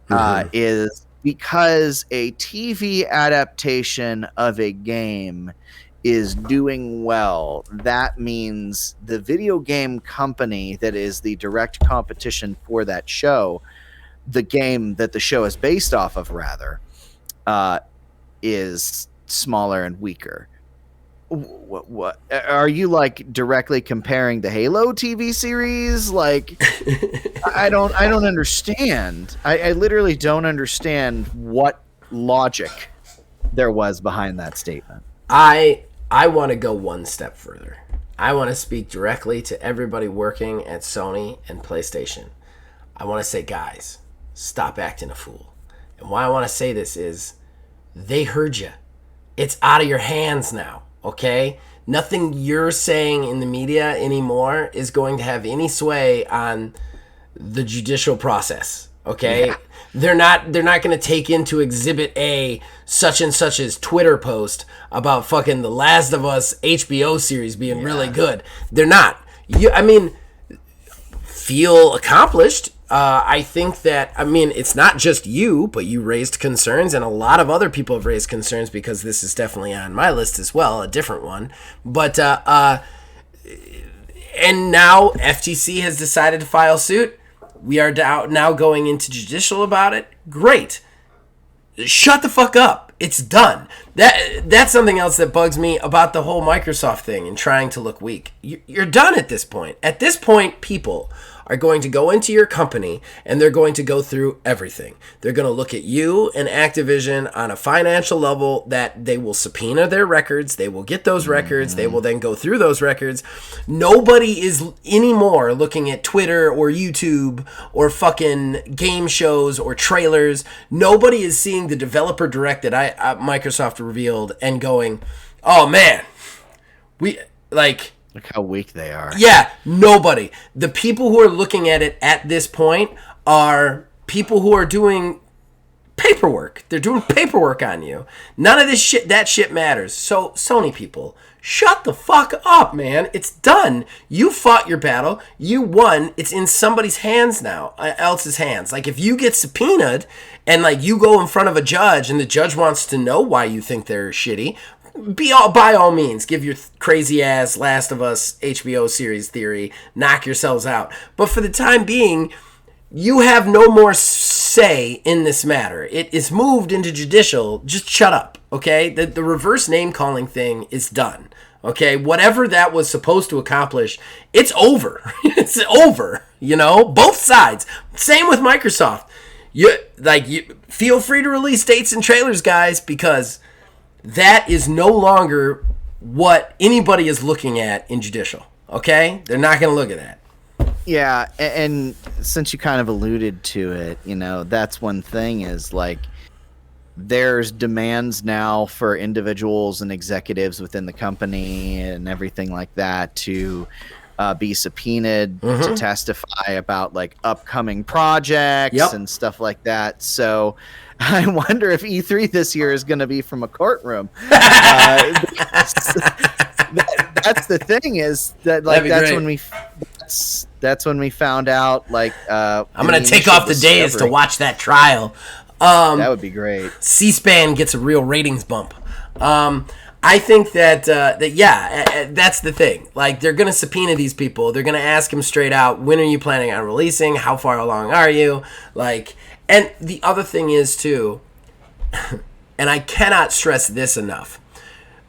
is because a TV adaptation of a game is doing well, that means the video game company that is the direct competition for that show, the game that the show is based off of, rather, is smaller and weaker. What are you like directly comparing the Halo TV series? Like, I don't understand. I literally don't understand what logic there was behind that statement. I want to go one step further. I want to speak directly to everybody working at Sony and PlayStation. I want to say, guys, stop acting a fool. And why I want to say this is they heard you. It's out of your hands now, okay? Nothing you're saying in the media anymore is going to have any sway on the judicial process, okay? Yeah. They're not going to take into Exhibit A such and such's Twitter post about fucking The Last of Us HBO series being really good. They're not. Feel accomplished. I think that, it's not just you, but you raised concerns, and a lot of other people have raised concerns, because this is definitely on my list as well, a different one. But, and now FTC has decided to file suit. We are now going into judicial about it. Great. Shut the fuck up. It's done. That's something else that bugs me about the whole Microsoft thing and trying to look weak. You're done at this point. At this point, people are going to go into your company and they're going to go through everything. They're going to look at you and Activision on a financial level that they will subpoena their records. They will get those records. They will then go through those records. Nobody is anymore looking at Twitter or YouTube or fucking game shows or trailers. Nobody is seeing the developer direct that Microsoft revealed and going, oh man, Look how weak they are. Yeah, nobody. The people who are looking at it at this point are people who are doing paperwork. They're doing paperwork on you. None of that shit matters. So, Sony people, shut the fuck up, man. It's done. You fought your battle. You won. It's in somebody's hands now, else's hands. Like, if you get subpoenaed and, like, you go in front of a judge and the judge wants to know why you think they're shitty, by all means, give your crazy ass Last of Us HBO series theory, knock yourselves out. But for the time being, you have no more say in this matter. It is moved into judicial. Just shut up, okay? The reverse name calling thing is done, okay? Whatever that was supposed to accomplish, it's over. It's over, both sides. Same with Microsoft. You feel free to release dates and trailers, guys, because that is no longer what anybody is looking at in judicial, okay? They're not going to look at that. Yeah, and since you kind of alluded to it, that's one thing is, like, there's demands now for individuals and executives within the company and everything like that to be subpoenaed to testify about, like, upcoming projects and stuff like that. So I wonder if E3 this year is going to be from a courtroom. That's the thing, is that, like, that's when we found out, like, I'm going to take off the days to watch that trial. That would be great. C-SPAN gets a real ratings bump. I think that that's the thing. Like, they're going to subpoena these people. They're going to ask them straight out, when are you planning on releasing? How far along are you? Like, and the other thing is, too, and I cannot stress this enough,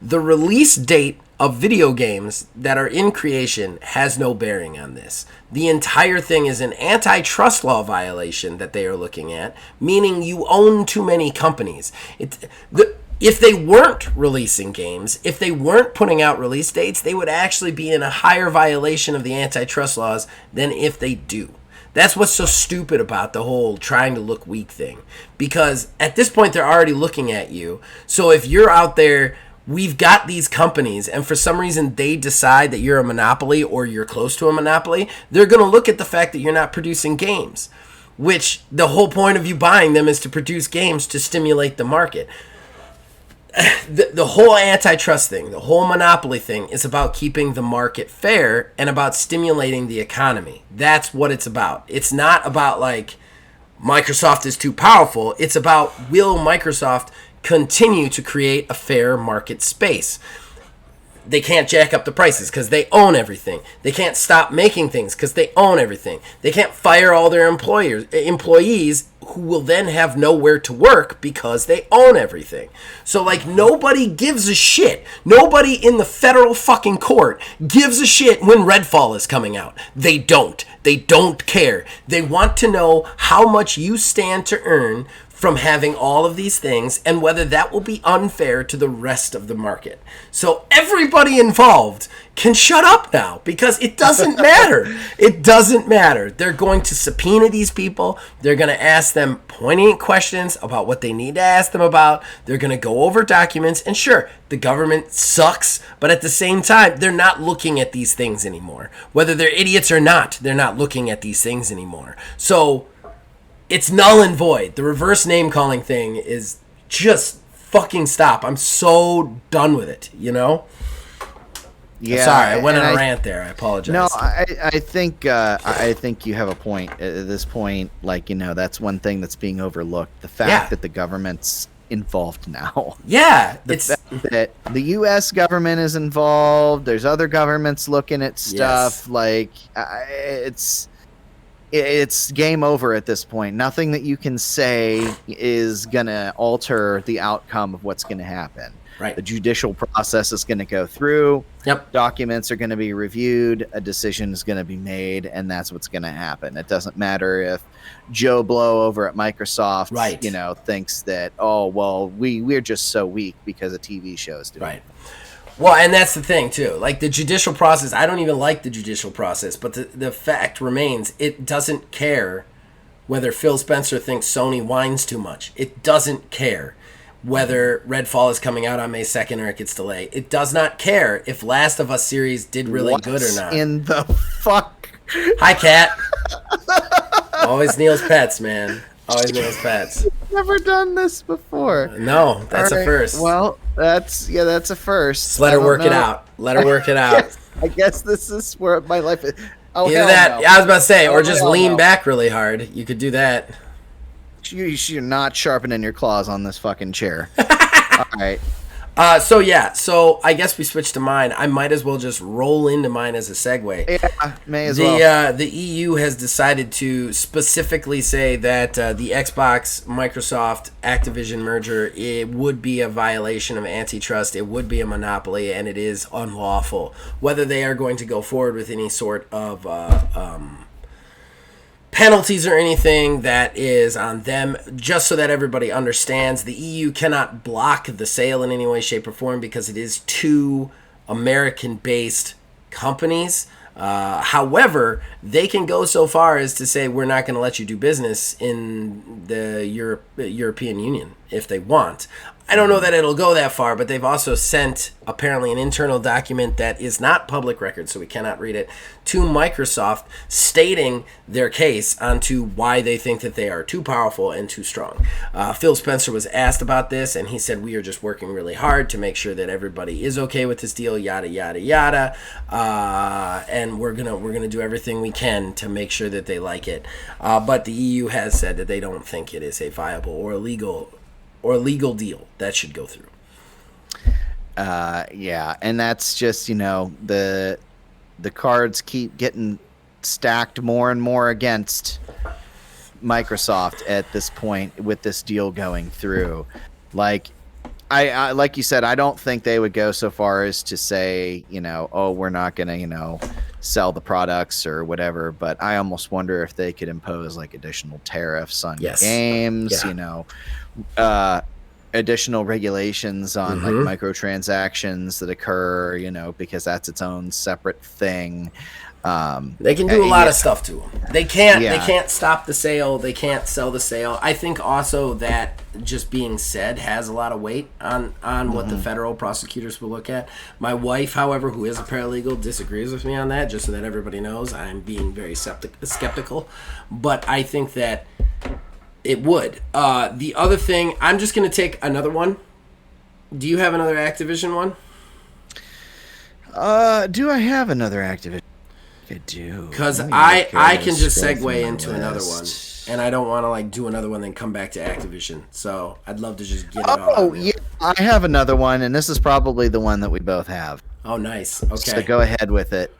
the release date of video games that are in creation has no bearing on this. The entire thing is an antitrust law violation that they are looking at, meaning you own too many companies. If they weren't releasing games, if they weren't putting out release dates, they would actually be in a higher violation of the antitrust laws than if they do. That's what's so stupid about the whole trying to look weak thing. Because at this point, they're already looking at you. So if you're out there we've got these companies, and for some reason they decide that you're a monopoly or you're close to a monopoly, they're going to look at the fact that you're not producing games, which the whole point of you buying them is to produce games to stimulate the market. The whole antitrust thing, the whole monopoly thing is about keeping the market fair and about stimulating the economy. That's what it's about. It's not about like Microsoft is too powerful. It's about, will Microsoft continue to create a fair market space? They can't jack up the prices because they own everything. They can't stop making things because they own everything. They can't fire all their employees who will then have nowhere to work because they own everything. So like nobody gives a shit. Nobody in the federal fucking court gives a shit when Redfall is coming out. They don't. They don't care. They want to know how much you stand to earn from having all of these things and whether that will be unfair to the rest of the market. So everybody involved can shut up now because it doesn't matter. It doesn't matter. They're going to subpoena these people. They're going to ask them poignant questions about what they need to ask them about. They're going to go over documents. And sure, the government sucks, but at the same time, they're not looking at these things anymore. Whether they're idiots or not, they're not looking at these things anymore. So it's null and void. The reverse name calling thing is just fucking stop. I'm so done with it, you know? Yeah. Sorry, I went on a rant there. I apologize. No, I think you have a point. At this point, like, you know, that's one thing that's being overlooked. The fact that the government's involved now. Yeah. The fact that the U.S. government is involved. There's other governments looking at stuff. Yes. It's game over at this point. Nothing that you can say is going to alter the outcome of what's going to happen. Right. The judicial process is going to go through. Yep. Documents are going to be reviewed. A decision is going to be made, and that's what's going to happen. It doesn't matter if Joe Blow over at Microsoft, right, you know, thinks that, oh, well, we're just so weak because of TV shows. Right. Well, and that's the thing, too. Like, the judicial process, I don't even like the judicial process, but the fact remains, it doesn't care whether Phil Spencer thinks Sony whines too much. It doesn't care whether Redfall is coming out on May 2nd or it gets delayed. It does not care if Last of Us series did really good or not. In the fuck? Hi, Cat. Always Neil's pets, man. Always Neil's pets. Never done this before. No, that's a first. Well, that's a first. Just let her work it out. Let her work it out. I guess this is where my life is. Oh, either that, I was about to say, or just lean back really hard. You could do that. You're not sharpening your claws on this fucking chair. All right. So I guess we switched to mine. I might as well just roll into mine as a segue. Yeah, may as well. The EU has decided to specifically say that the Xbox Microsoft Activision merger, it would be a violation of antitrust. It would be a monopoly, and it is unlawful. Whether they are going to go forward with any sort of penalties or anything, that is on them. Just so that everybody understands, the EU cannot block the sale in any way, shape, or form because it is two American-based companies. However, they can go so far as to say, we're not going to let you do business in the European Union if they want. I don't know that it'll go that far, but they've also sent apparently an internal document that is not public record, so we cannot read it, to Microsoft stating their case onto why they think that they are too powerful and too strong. Phil Spencer was asked about this, and he said, we are just working really hard to make sure that everybody is okay with this deal, yada, yada, yada, and we're gonna do everything we can to make sure that they like it. But the EU has said that they don't think it is a viable or legal deal that should go through. Yeah, and that's just, you know, the cards keep getting stacked more and more against Microsoft at this point with this deal going through. Like, I like you said, I don't think they would go so far as to say, you know, oh, we're not going to, you know, sell the products or whatever, but I almost wonder if they could impose like additional tariffs on games, you know. additional regulations on like microtransactions that occur, because that's its own separate thing. They can do a lot of stuff to them. They can't stop the sale. They can't sell the sale. I think also that just being said has a lot of weight on what the federal prosecutors will look at. My wife, however, who is a paralegal, disagrees with me on that, just so that everybody knows I'm being very skeptical. But I think that it would. The other thing, I'm just going to take another one. Do you have another Activision one? Do I have another Activision? I do. Because I can just segue into another one. And I don't want to do another one then come back to Activision. So I'd love to just get it all out. Oh, yeah. I have another one, and this is probably the one that we both have. Oh, nice. Okay. So go ahead with it.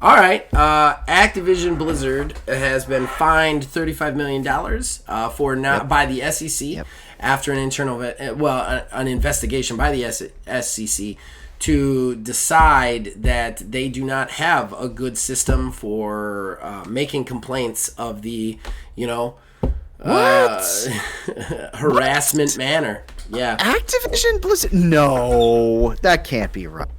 All right. Activision Blizzard has been fined $35 million by the SEC after an investigation by the SEC to decide that they do not have a good system for making complaints of the, harassment manner. Yeah. Activision Blizzard? No, that can't be right.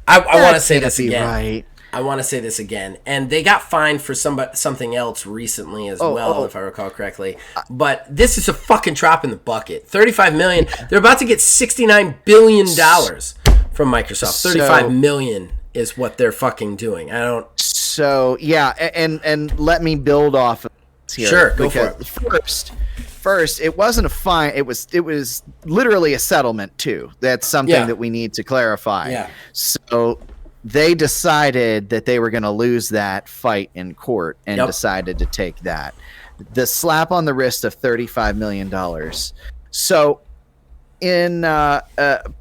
I want to say this again. Right. I want to say this again. And they got fined for something else recently as well, if I recall correctly. But this is a fucking drop in the bucket. $35 million. They're about to get $69 billion from Microsoft. $35 million is what they're fucking doing. So, yeah, and let me build off of this here. Sure, go for it. First, it wasn't a fine. It was literally a settlement, too. That's something that we need to clarify. Yeah. So they decided that they were going to lose that fight in court and decided to take that. The slap on the wrist of $35 million. So in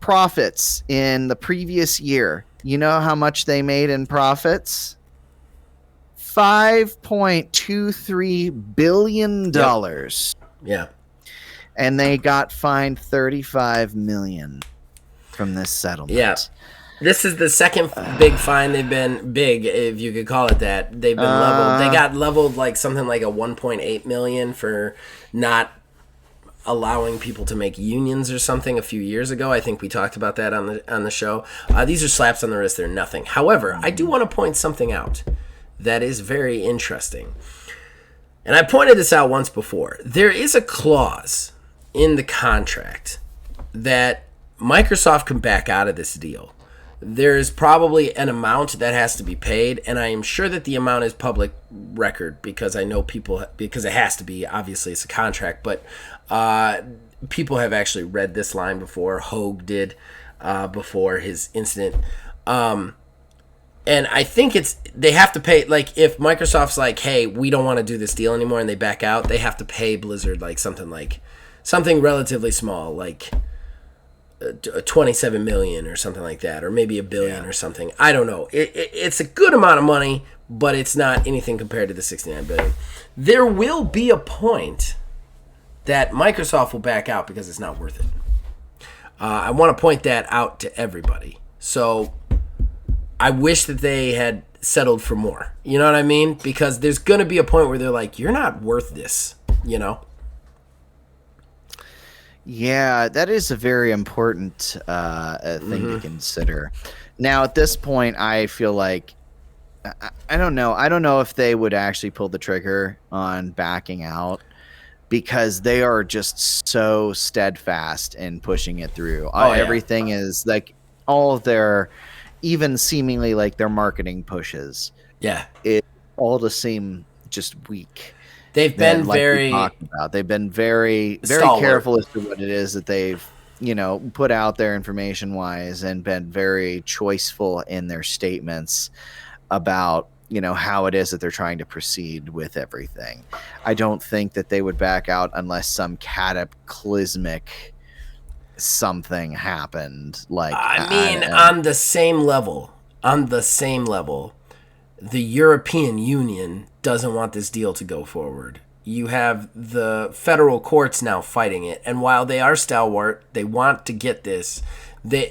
profits in the previous year, you know how much they made in profits? $5.23 billion. Yeah. And they got fined $35 million from this settlement. Yeah. This is the second big fine they've been big, if you could call it that. They've been leveled. They got leveled something like a $1.8 million for not allowing people to make unions or something a few years ago. I think we talked about that on the show. These are slaps on the wrist. They're nothing. However, I do want to point something out that is very interesting. And I pointed this out once before. There is a clause in the contract that Microsoft can back out of this deal. There's probably an amount that has to be paid, and I am sure that the amount is public record because I know because it has to be. Obviously, it's a contract, but people have actually read this line before. Hogue did before his incident. And I think they have to pay, if Microsoft's like, hey, we don't want to do this deal anymore, and they back out, they have to pay Blizzard something relatively small, like $27 million or something like that, or maybe $1 billion or something. I don't know. It's a good amount of money, but it's not anything compared to the $69 billion. There will be a point that Microsoft will back out because it's not worth it. I want to point that out to everybody. So I wish that they had settled for more. You know what I mean? Because there's going to be a point where they're like, you're not worth this, Yeah, that is a very important thing to consider. Now, at this point, I feel like I don't know. I don't know if they would actually pull the trigger on backing out because they are just so steadfast in pushing it through. Everything is all of their, even seemingly their marketing pushes. Yeah, it all to seem just weak. They've been They've been very, very careful as to what it is that they've, put out there information wise, and been very choiceful in their statements about, how it is that they're trying to proceed with everything. I don't think that they would back out unless some cataclysmic something happened. On the same level, the European Union doesn't want this deal to go forward. You have the federal courts now fighting it, and while they are stalwart, they want to get this.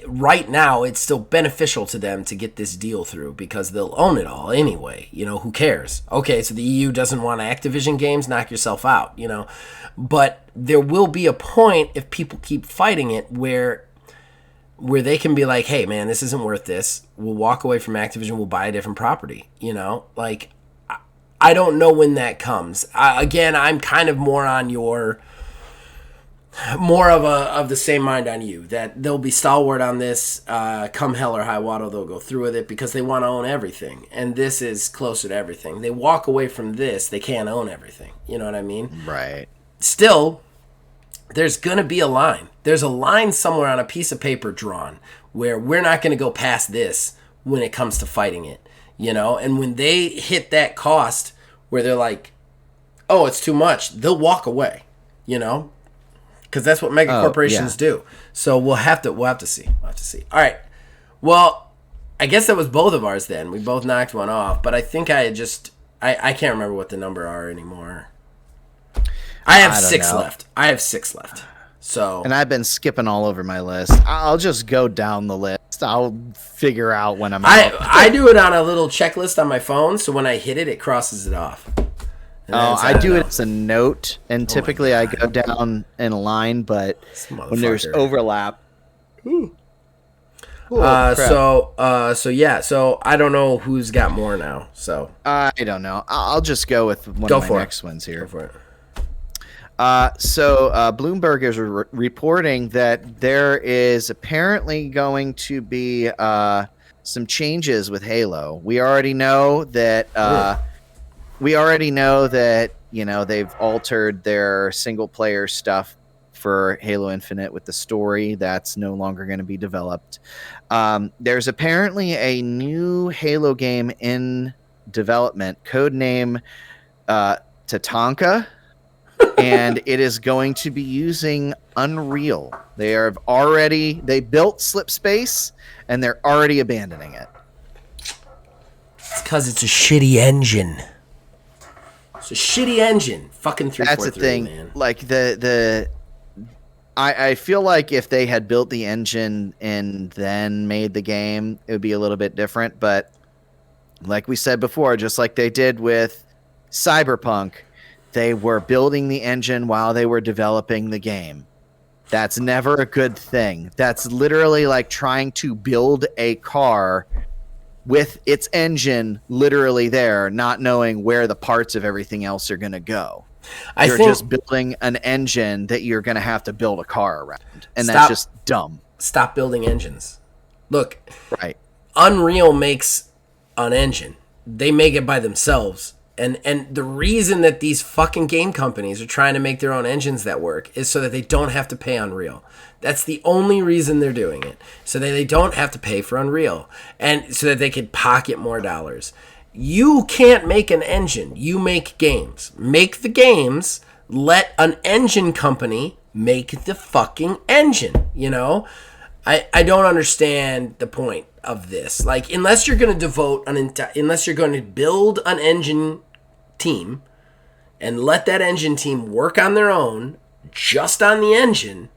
right now it's still beneficial to them to get this deal through because they'll own it all anyway. Who cares? Okay, so the EU doesn't want Activision games, knock yourself out, But there will be a point if people keep fighting it where they can be like, hey man, this isn't worth this. We'll walk away from Activision, we'll buy a different property, Like, I don't know when that comes. Again, I'm kind of more on more of the same mind on you, that they'll be stalwart on this, come hell or high water, they'll go through with it because they want to own everything, and this is closer to everything. They walk away from this, they can't own everything, you know what I mean? Right. Still, there's gonna be a line. There's a line somewhere on a piece of paper drawn where we're not gonna go past this when it comes to fighting it, and when they hit that cost where they're like, oh, it's too much, they'll walk away, because that's what mega corporations do. So we'll have to see. All right. Well, I guess that was both of ours then. We both knocked one off, but I think I can't remember what the number are anymore. I have 6 left. So, and I've been skipping all over my list. I'll just go down the list. I'll figure out when I'm out. I do it on a little checklist on my phone, so when I hit it, it crosses it off. I do it as a note, and typically I go down in a line, but when there's overlap. So I don't know who's got more now. So I don't know. I'll just go with one of my next ones here. Go for it. Bloomberg is reporting that there is apparently going to be some changes with Halo. We already know that they've altered their single player stuff for Halo Infinite with the story. That's no longer going to be developed. There's apparently a new Halo game in development, codename Tatanka. And it is going to be using Unreal. They built Slipspace, and they're already abandoning it. It's because it's a shitty engine. It's a shitty engine. Fucking 343, that's the thing. Man. Like I feel like if they had built the engine and then made the game, it would be a little bit different. But like we said before, just like they did with Cyberpunk, they were building the engine while they were developing the game. That's never a good thing. That's literally like trying to build a car with its engine literally there, not knowing where the parts of everything else are going to go. You're just building an engine that you're going to have to build a car around. And that's just dumb. Stop building engines. Look, right. Unreal makes an engine. They make it by themselves. And the reason that these fucking game companies are trying to make their own engines that work is so that they don't have to pay Unreal. That's the only reason they're doing it. So that they don't have to pay for Unreal. And so that they can pocket more dollars. You can't make an engine. You make games. Make the games. Let an engine company make the fucking engine. I don't understand the point of this. Like, unless you're going to unless you're going to build an engine team and let that engine team work on their own, just on the engine,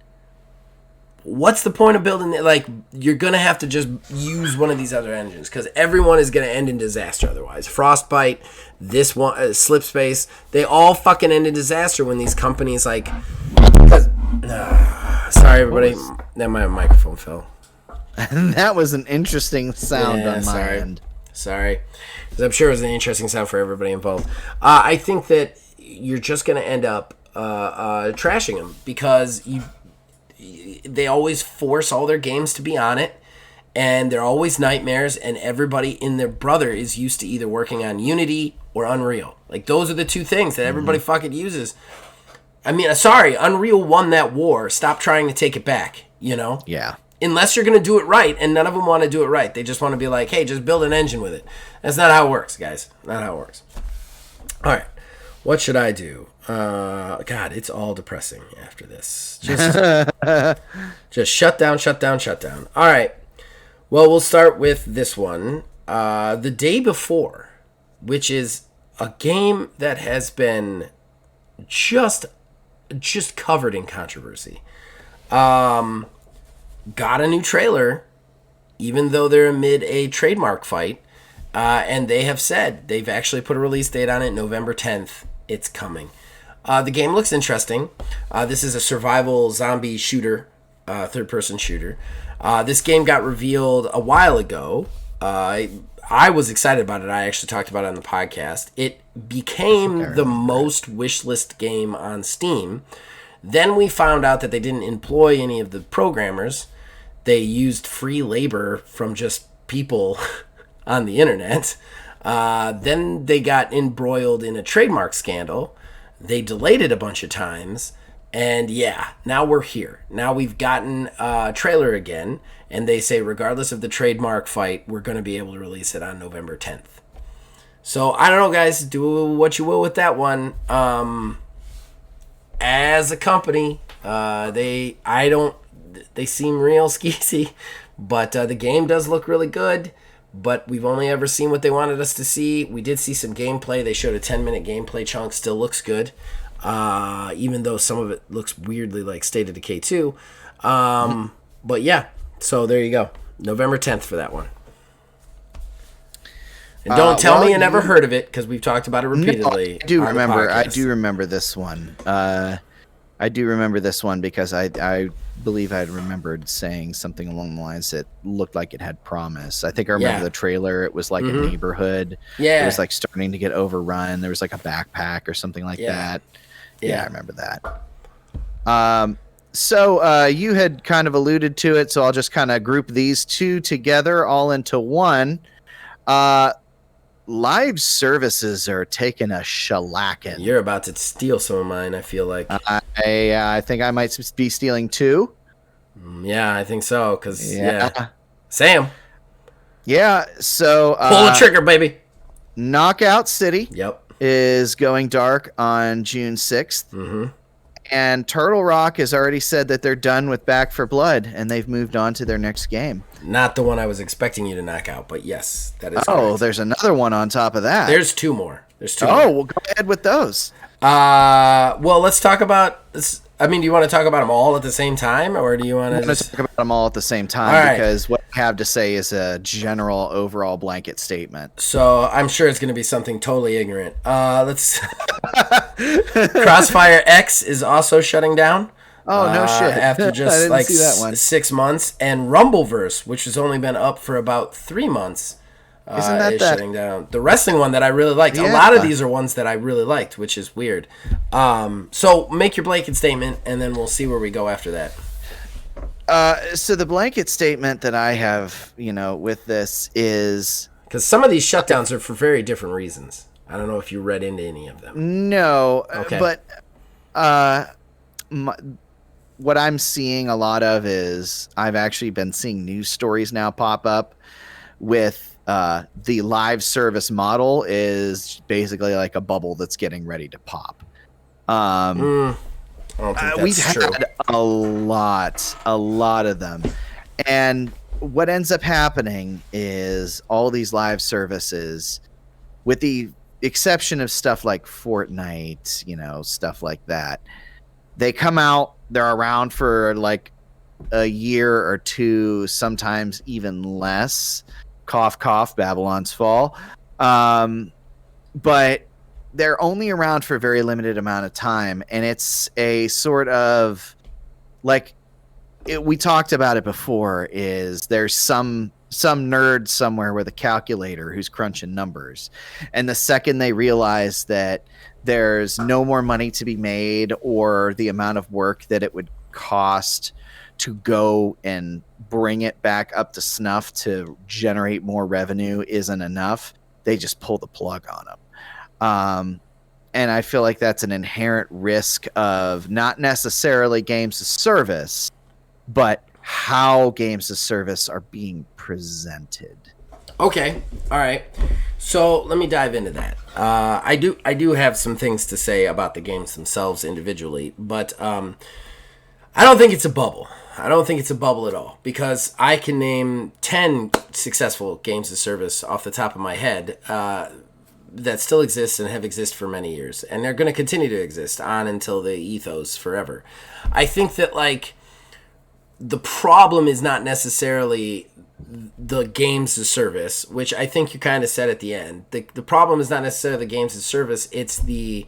what's the point of building it? Like, you're going to have to just use one of these other engines because everyone is going to end in disaster otherwise. Frostbite, this one, Slipspace, they all fucking end in disaster when these companies like... sorry, everybody. That my microphone fell. That was an interesting sound on my end. Sorry. I'm sure it was an interesting sound for everybody involved. I think that you're just going to end up trashing them because they always force all their games to be on it, and they're always nightmares, and everybody and their brother is used to either working on Unity or Unreal. Like, those are the two things that everybody fucking uses. I mean, sorry, Unreal won that war. Stop trying to take it back, Yeah. Unless you're going to do it right, and none of them want to do it right. They just want to be like, hey, just build an engine with it. That's not how it works, guys. Not how it works. All right. What should I do? God, it's all depressing after this. Just shut down. All right. Well, we'll start with this one. The Day Before, which is a game that has been just covered in controversy. got a new trailer, even though they're amid a trademark fight. And they have said they've actually put a release date on it, November 10th. It's coming. The game looks interesting. This is a survival zombie shooter, third-person shooter. This game got revealed a while ago. I was excited about it. I actually talked about it on the podcast. It became the most wishlist game on Steam. Then we found out that they didn't employ any of the programmers. They used free labor from just people on the internet. Then they got embroiled in a trademark scandal. They delayed it a bunch of times. And yeah, now we're here. Now we've gotten a trailer again. And they say, regardless of the trademark fight, we're going to be able to release it on November 10th. So, I don't know, guys. Do what you will with that one. As a company, they seem real skeezy. But the game does look really good. But we've only ever seen what they wanted us to see. We did see some gameplay. They showed a 10-minute gameplay chunk. Still looks good. Even though some of it looks weirdly like State of Decay 2. But yeah. So there you go. November 10th for that one. And don't tell me you never heard of it, because we've talked about it repeatedly. No, I do remember this one. I do remember this one because I believe I remembered saying something along the lines that looked like it had promise. I think I remember the trailer. It was like a neighborhood. Yeah. It was like starting to get overrun. There was like a backpack or something like that. Yeah, I remember that. So you had kind of alluded to it, so I'll just kind of group these two together all into one. Live services are taking a shellacking. You're about to steal some of mine, I feel like. I think I might be stealing two. Yeah, I think so, because, Sam. Yeah, so... pull the trigger, baby. Knockout City Yep. is going dark on June 6th. Mm-hmm. And Turtle Rock has already said that they're done with Back for Blood, and they've moved on to their next game. Not the one I was expecting you to knock out, but yes, that is correct. There's another one on top of that. There's two more. Well, go ahead with those. Well, let's talk about this. I mean, do you want to talk about them all at the same time, or do you want to talk about them all at the same time? Because what I have to say is a general, overall blanket statement. So I'm sure it's going to be something totally ignorant. Let's. Crossfire X is also shutting down. Oh, no shit. After just like 6 months. And Rumbleverse, which has only been up for about 3 months, is shutting down. The wrestling one that I really liked. Yeah. A lot of these are ones that I really liked, which is weird. So make your blanket statement, and then we'll see where we go after that. So the blanket statement that I have, with this is... Because some of these shutdowns are for very different reasons. I don't know if you read into any of them. No. Okay. But what I'm seeing a lot of is I've actually been seeing news stories now pop up with the live service model is basically like a bubble that's getting ready to pop. I don't think that's we've true. had a lot of them. And what ends up happening is all these live services, with the exception of stuff like Fortnite, stuff like that, they come out, they're around for like a year or two, sometimes even less. Cough, cough, Babylon's Fall. But they're only around for a very limited amount of time. And it's a sort of like, we talked about it before, is there's some nerd somewhere with a calculator who's crunching numbers. And the second they realize that there's no more money to be made, or the amount of work that it would cost to go and bring it back up to snuff to generate more revenue isn't enough, they just pull the plug on them. And I feel like that's an inherent risk of not necessarily games as service, but how games as service are being presented. Okay, all right. So let me dive into that. I do have some things to say about the games themselves individually, but I don't think it's a bubble. I don't think it's a bubble at all, because I can name 10 successful games of service off the top of my head that still exist and have existed for many years, and they're going to continue to exist on until the ethos forever. I think that, like, the problem is not necessarily the games as service, which I think you kind of said at the end. The problem is not necessarily the games as service, it's the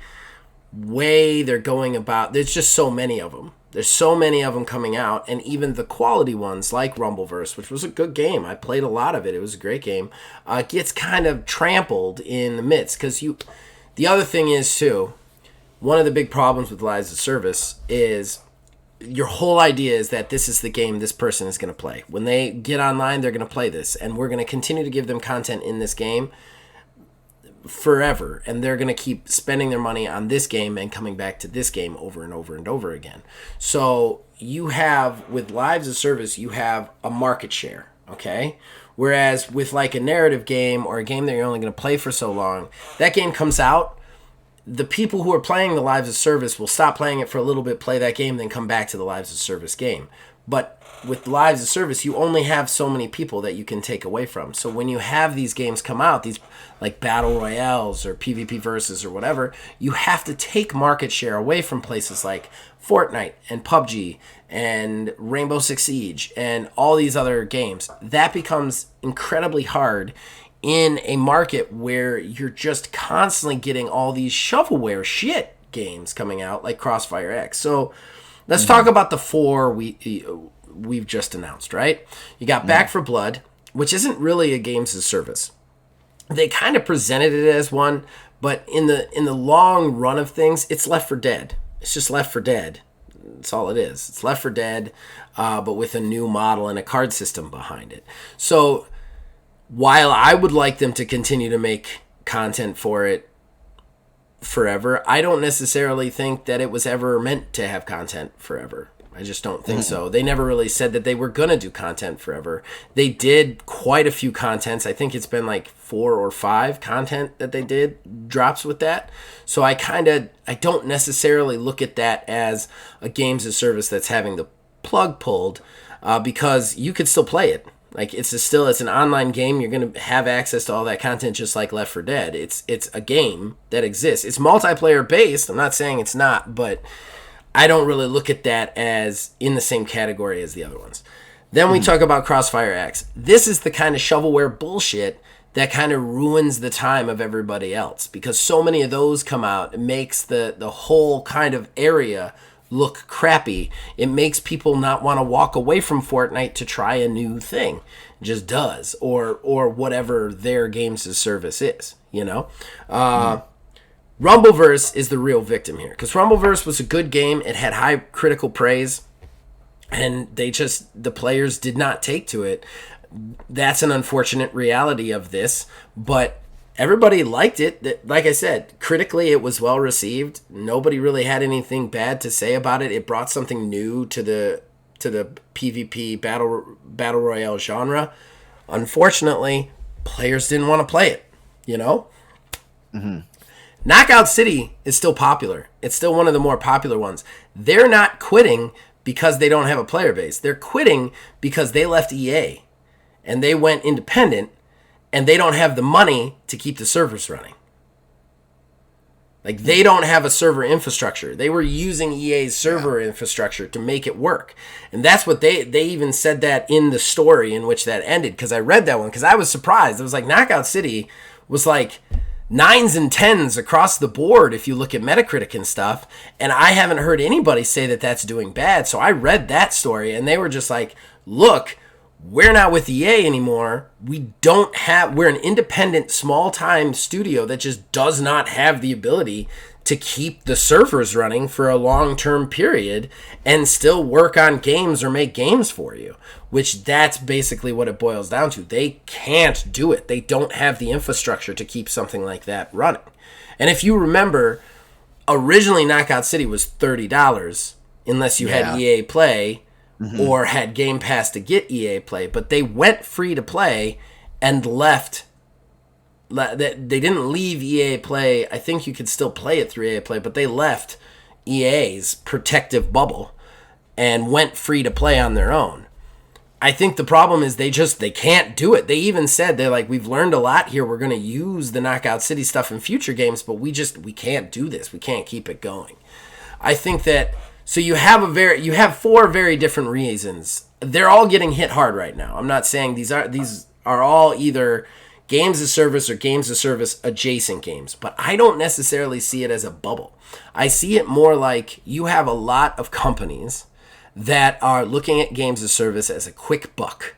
way they're going about. There's just so many of them. There's so many of them coming out, and even the quality ones like Rumbleverse, which was a good game. I played a lot of it. It was a great game. Gets kind of trampled in the midst because the other thing is too, one of the big problems with Lives of Service is your whole idea is that this is the game this person is going to play. When they get online, they're going to play this, and we're going to continue to give them content in this game forever, and they're going to keep spending their money on this game and coming back to this game over and over and over again. So you have, with Lives of Service, you have a market share, okay? Whereas with like a narrative game or a game that you're only going to play for so long, that game comes out, the people who are playing the Lives of Service will stop playing it for a little bit, play that game, then come back to the Lives of Service game. But with Lives of Service, you only have so many people that you can take away from. So when you have these games come out, these like Battle Royales or PvP Versus or whatever, you have to take market share away from places like Fortnite and PUBG and Rainbow Six Siege and all these other games. That becomes incredibly hard in a market where you're just constantly getting all these shovelware shit games coming out like Crossfire X. So let's talk about the four we've just announced, right? You got Back for Blood, which isn't really a games as service. They kind of presented it as one, but in the long run of things, it's Left 4 Dead. It's just Left 4 Dead. That's all it is. It's Left 4 Dead, but with a new model and a card system behind it. So while I would like them to continue to make content for it forever, I don't necessarily think that it was ever meant to have content forever. I just don't think so. They never really said that they were going to do content forever. They did quite a few contents. I think it's been like 4 or 5 content that they did, drops with that. So I don't necessarily look at that as a games as service that's having the plug pulled, because you could still play it. Like it's an online game. You're going to have access to all that content just like Left 4 Dead. It's a game that exists. It's multiplayer based. I'm not saying it's not, but I don't really look at that as in the same category as the other ones. Then we talk about Crossfire X. This is the kind of shovelware bullshit that kind of ruins the time of everybody else, because so many of those come out. It makes the whole kind of area look crappy. It makes people not want to walk away from Fortnite to try a new thing. It just does. Or whatever their games as service is, you know? Rumbleverse is the real victim here, because Rumbleverse was a good game. It had high critical praise, and the players did not take to it. That's an unfortunate reality of this, but everybody liked it. Like I said, critically it was well received. Nobody really had anything bad to say about it. It brought something new to the PvP battle royale genre. Unfortunately, players didn't want to play it, you know? Knockout City is still popular. It's still one of the more popular ones. They're not quitting because they don't have a player base. They're quitting because they left EA and they went independent, and they don't have the money to keep the servers running. Like, they don't have a server infrastructure. They were using EA's server infrastructure to make it work. And that's what they even said that in the story in which that ended, because I read that one, because I was surprised. It was like Knockout City was like 9s and 10s across the board if you look at Metacritic and stuff, and I haven't heard anybody say that that's doing bad. So I read that story, and they were just like, look, we're not with EA anymore. We're an independent, small-time studio that just does not have the ability to keep the servers running for a long-term period and still work on games or make games for you, which that's basically what it boils down to. They can't do it. They don't have the infrastructure to keep something like that running. And if you remember, originally Knockout City was $30 unless you had EA Play or had Game Pass to get EA Play, but they went free to play and left. They didn't leave EA Play. I think you could still play it through EA Play, but they left EA's protective bubble and went free to play on their own. I think the problem is they can't do it. They even said, they're like, we've learned a lot here. We're going to use the Knockout City stuff in future games, but we can't do this. We can't keep it going. I think that So you have four very different reasons. They're all getting hit hard right now. I'm not saying these are all either games as service or games as service adjacent games, but I don't necessarily see it as a bubble. I see it more like you have a lot of companies that are looking at games as service as a quick buck.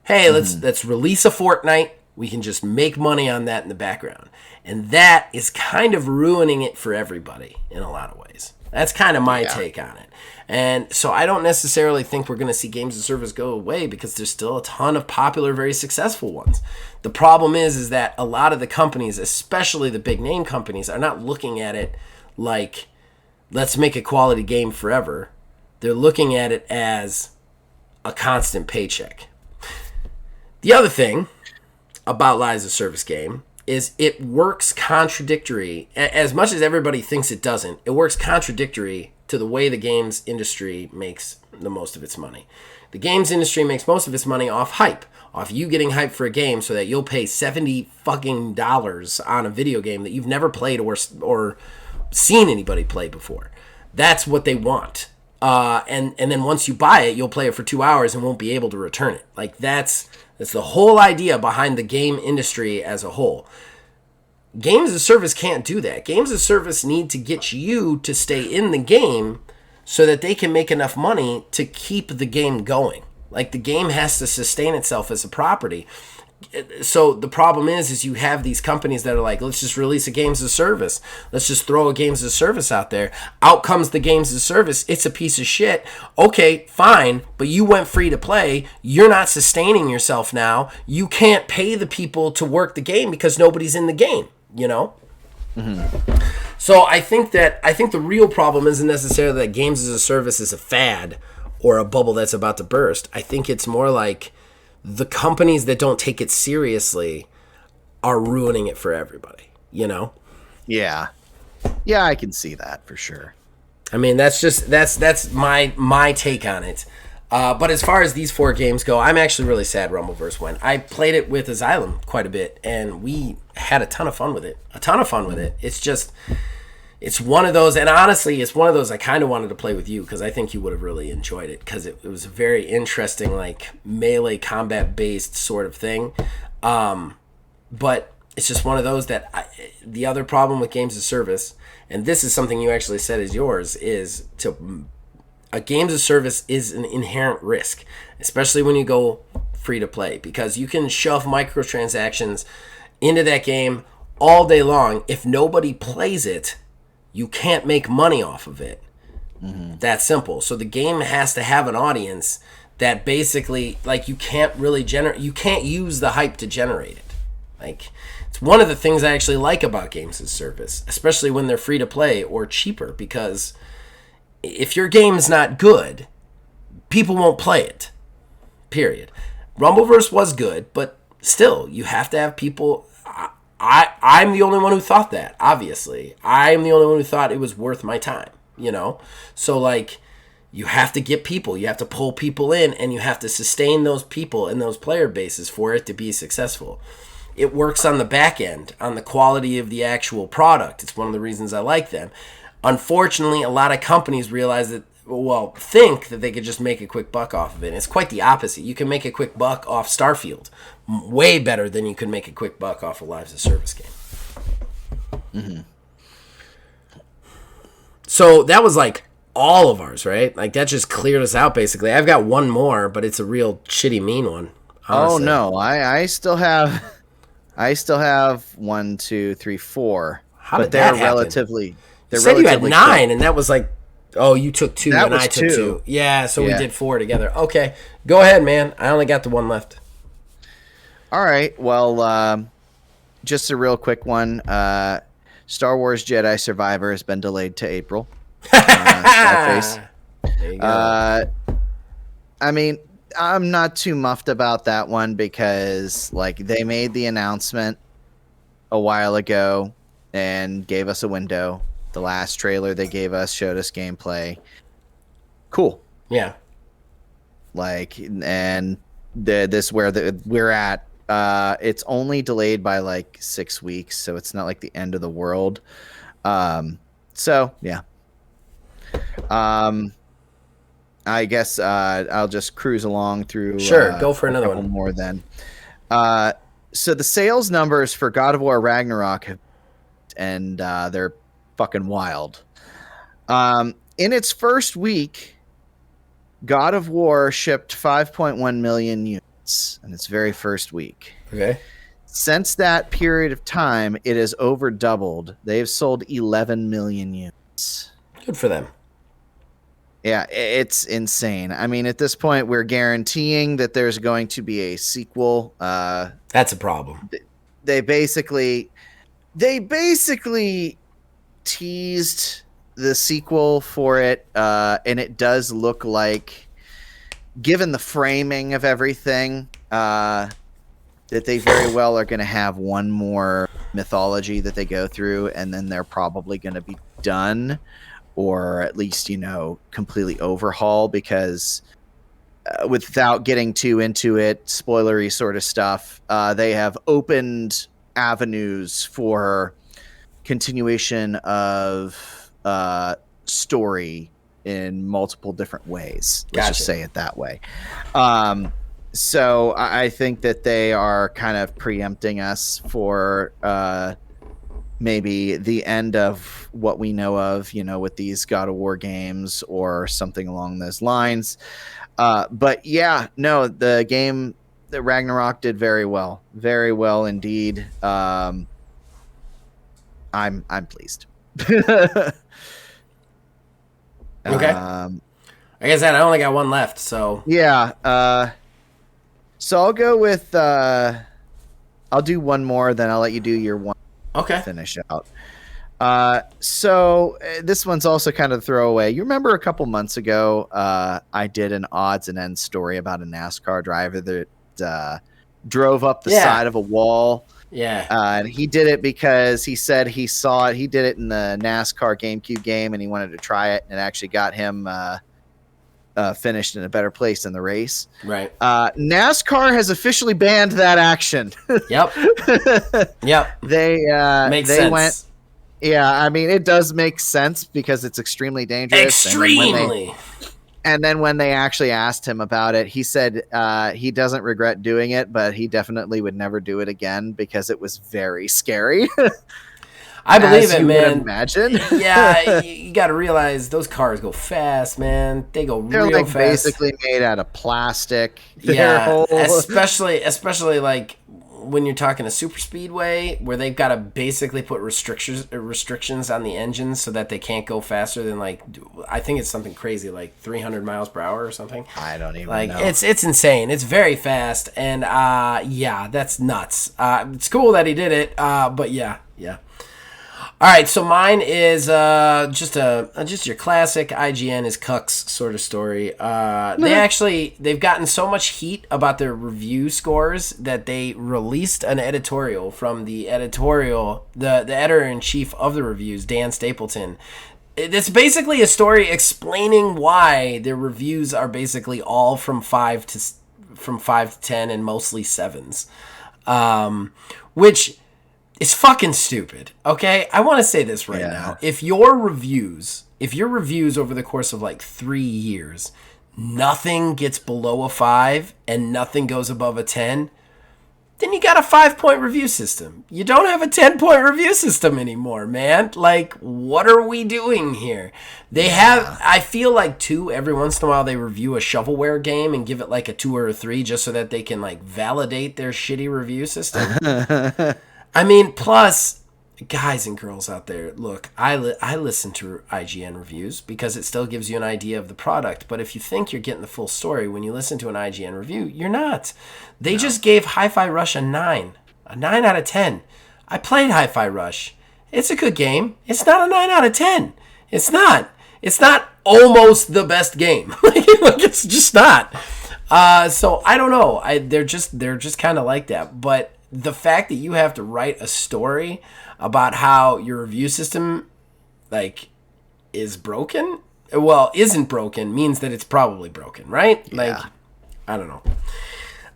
Hey, let's release a Fortnite. We can just make money on that in the background. And that is kind of ruining it for everybody in a lot of ways. That's kind of my take on it. And so I don't necessarily think we're going to see games as service go away because there's still a ton of popular, very successful ones. The problem is that a lot of the companies, especially the big name companies, are not looking at it like, let's make a quality game forever. They're looking at it as a constant paycheck. The other thing about Live as a Service game is it works contradictory. As much as everybody thinks it doesn't, it works contradictory to the way the games industry makes the most of its money. The games industry makes most of its money off hype, off you getting hyped for a game so that you'll pay $70 fucking on a video game that you've never played or seen anybody play before. That's what they want. And then once you buy it, you'll play it for 2 hours and won't be able to return it. Like that's the whole idea behind the game industry as a whole. Games as a service can't do that. Games as a service need to get you to stay in the game so that they can make enough money to keep the game going. Like the game has to sustain itself as a property. So the problem is you have these companies that are like, let's just release a games as a service. Let's just throw a games as a service out there. Out comes the games as a service. It's a piece of shit. Okay, fine, but you went free to play. You're not sustaining yourself now. You can't pay the people to work the game because nobody's in the game, you know? Mm-hmm. So I think the real problem isn't necessarily that games as a service is a fad or a bubble that's about to burst. I think it's more like the companies that don't take it seriously are ruining it for everybody, you know? Yeah. Yeah, I can see that for sure. I mean, that's my take on it. But as far as these four games go, I'm actually really sad Rumbleverse went. I played it with Asylum quite a bit, and we had a ton of fun with it. It's one of those, and honestly, it's one of those I kind of wanted to play with you because I think you would have really enjoyed it because it was a very interesting, like, melee combat-based sort of thing. But it's just one of those that the other problem with games of service, and this is something you actually said is yours, is a games of service is an inherent risk, especially when you go free to play, because you can shove microtransactions into that game all day long. If nobody plays it, you can't make money off of it. Mm-hmm. That's simple. So the game has to have an audience that basically, like, you can't really you can't use the hype to generate it. Like, it's one of the things I actually like about games as service, especially when they're free to play or cheaper, because if your game's not good, people won't play it. Period. Rumbleverse was good, but still, you have to have people. I'm the only one who thought that, obviously. I'm the only one who thought it was worth my time, you know? So, like, you have to get people. You have to pull people in, and you have to sustain those people and those player bases for it to be successful. It works on the back end, on the quality of the actual product. It's one of the reasons I like them. Unfortunately, a lot of companies realize that, think that they could just make a quick buck off of it. And it's quite the opposite. You can make a quick buck off Starfield way better than you can make a quick buck off a Live as a Service game. Mm-hmm. So that was like all of ours, right? Like that just cleared us out basically. I've got one more, but it's a real shitty mean one. Honestly. Oh no, I still have 1, 2, 3, 4. How but did that they're happen? relatively. You said you had 9, and that was like, oh, you took 2 that and was I took 2. 2. Yeah, so we did 4 together. Okay, go ahead, man. I only got the one left. All right. Well, just a real quick one. Star Wars Jedi Survivor has been delayed to April. There you go. I mean, I'm not too muffed about that one because, like, they made the announcement a while ago and gave us a window. The last trailer they gave us showed us gameplay. Cool. Yeah. Like, and this where we're at. It's only delayed by like 6 weeks, so it's not like the end of the world. So yeah. I guess I'll just cruise along through. Sure, go for another couple one. more then. So the sales numbers for God of War Ragnarok and they're fucking wild. In its first week, God of War shipped 5.1 million units in its very first week. Okay. Since that period of time, it has over doubled. They've sold 11 million units. Good for them. Yeah, it's insane. I mean, at this point, we're guaranteeing that there's going to be a sequel. That's a problem. They basically teased the sequel for it, and it does look like, given the framing of everything, that they very well are going to have one more mythology that they go through, and then they're probably going to be done, or at least, completely overhaul, because without getting too into it, spoilery sort of stuff, they have opened avenues for continuation of story in multiple different ways. Let's Gotcha. just say it that way. So I think that they are kind of preempting us for maybe the end of what we know of, with these God of War games or something along those lines. But yeah, no, the game, the Ragnarok, did very well indeed. I'm pleased. Okay. Like I said, I only got one left, so yeah. So I'll go with I'll do one more, then I'll let you do your one. okay. Finish out. So this one's also kind of throwaway. You remember a couple months ago, I did an odds and ends story about a NASCAR driver that drove up the side of a wall. Yeah. And he did it because he said he saw it. He did it in the NASCAR GameCube game, and he wanted to try it, and it actually got him finished in a better place in the race. Right. NASCAR has officially banned that action. Yep. Yep. They Makes sense. went. Yeah, I mean, it does make sense because it's extremely dangerous. Extremely. And then when they actually asked him about it, he said he doesn't regret doing it, but he definitely would never do it again because it was very scary. I believe As it, you would man. imagine. Yeah, you got to realize those cars go fast, man. They go They're real like fast. basically made out of plastic. Yeah, They're especially like when you're talking a super speedway where they've got to basically put restrictions on the engines so that they can't go faster than, like, I think it's something crazy like 300 miles per hour or something. I don't even Like, know. it's insane. It's very fast, and yeah, that's nuts. It's cool that he did it, but yeah. All right, so mine is just your classic IGN is cucks sort of story. They've gotten so much heat about their review scores that they released an editorial from the editor-in-chief of the reviews, Dan Stapleton. It's basically a story explaining why their reviews are basically all from 5 to 10 and mostly 7s, which is fucking stupid. Okay, I want to say this right now. If your reviews over the course of like 3 years, nothing gets below a 5 and nothing goes above a 10, then you got a 5-point review system. You don't have a 10-point review system anymore, man. Like, what are we doing here? They have, I feel like, 2, every once in a while they review a shovelware game and give it like a 2 or a 3 just so that they can like validate their shitty review system. I mean, plus, guys and girls out there, look, I listen to IGN reviews because it still gives you an idea of the product. But if you think you're getting the full story when you listen to an IGN review, you're not. They just gave Hi-Fi Rush a 9 out of 10. I played Hi-Fi Rush. It's a good game. It's not a 9 out of 10. It's not. It's not almost the best game. Like, it's just not. So I don't know. They're just kind of like that. But the fact that you have to write a story about how your review system, like, isn't broken, means that it's probably broken, right? Yeah. Like, I don't know.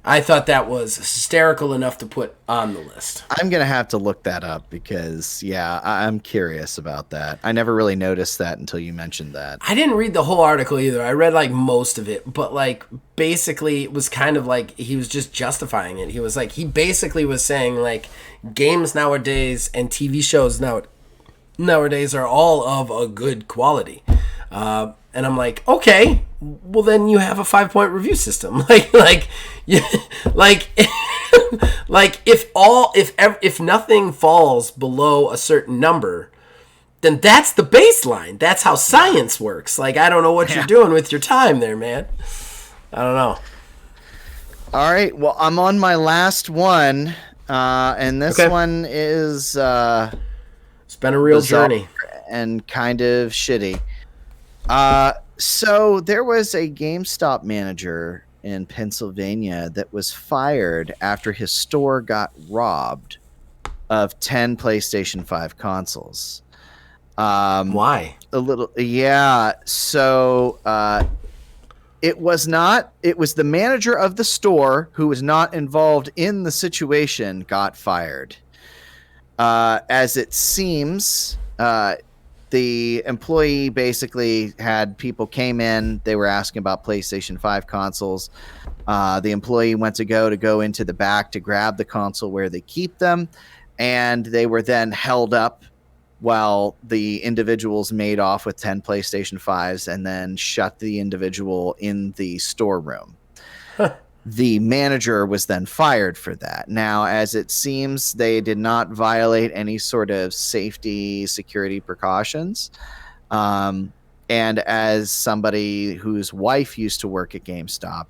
I thought that was hysterical enough to put on the list. I'm gonna have to look that up because, yeah, I'm curious about that. I never really noticed that until you mentioned that. I didn't read the whole article either. I read like most of it, but like basically it was kind of like he was just justifying it. He was like, he basically was saying like games nowadays and TV shows nowadays are all of a good quality. And I'm like, okay, well then you have a 5-point review system. Like if nothing falls below a certain number, then that's the baseline. That's how science works. Like, I don't know what you're doing with your time there, man. I don't know. All right, well, I'm on my last one, and this one is it's been a real journey and kind of shitty. So there was a GameStop manager in Pennsylvania that was fired after his store got robbed of 10 PlayStation 5 consoles. Why? So it was the manager of the store who was not involved in the situation got fired. As it seems, the employee basically had people came in, they were asking about PlayStation 5 consoles. The employee went to go into the back to grab the console where they keep them, and they were then held up while the individuals made off with 10 PlayStation 5s and then shut the individual in the storeroom. The manager was then fired for that. Now, as it seems, they did not violate any sort of safety, security precautions. And as somebody whose wife used to work at GameStop,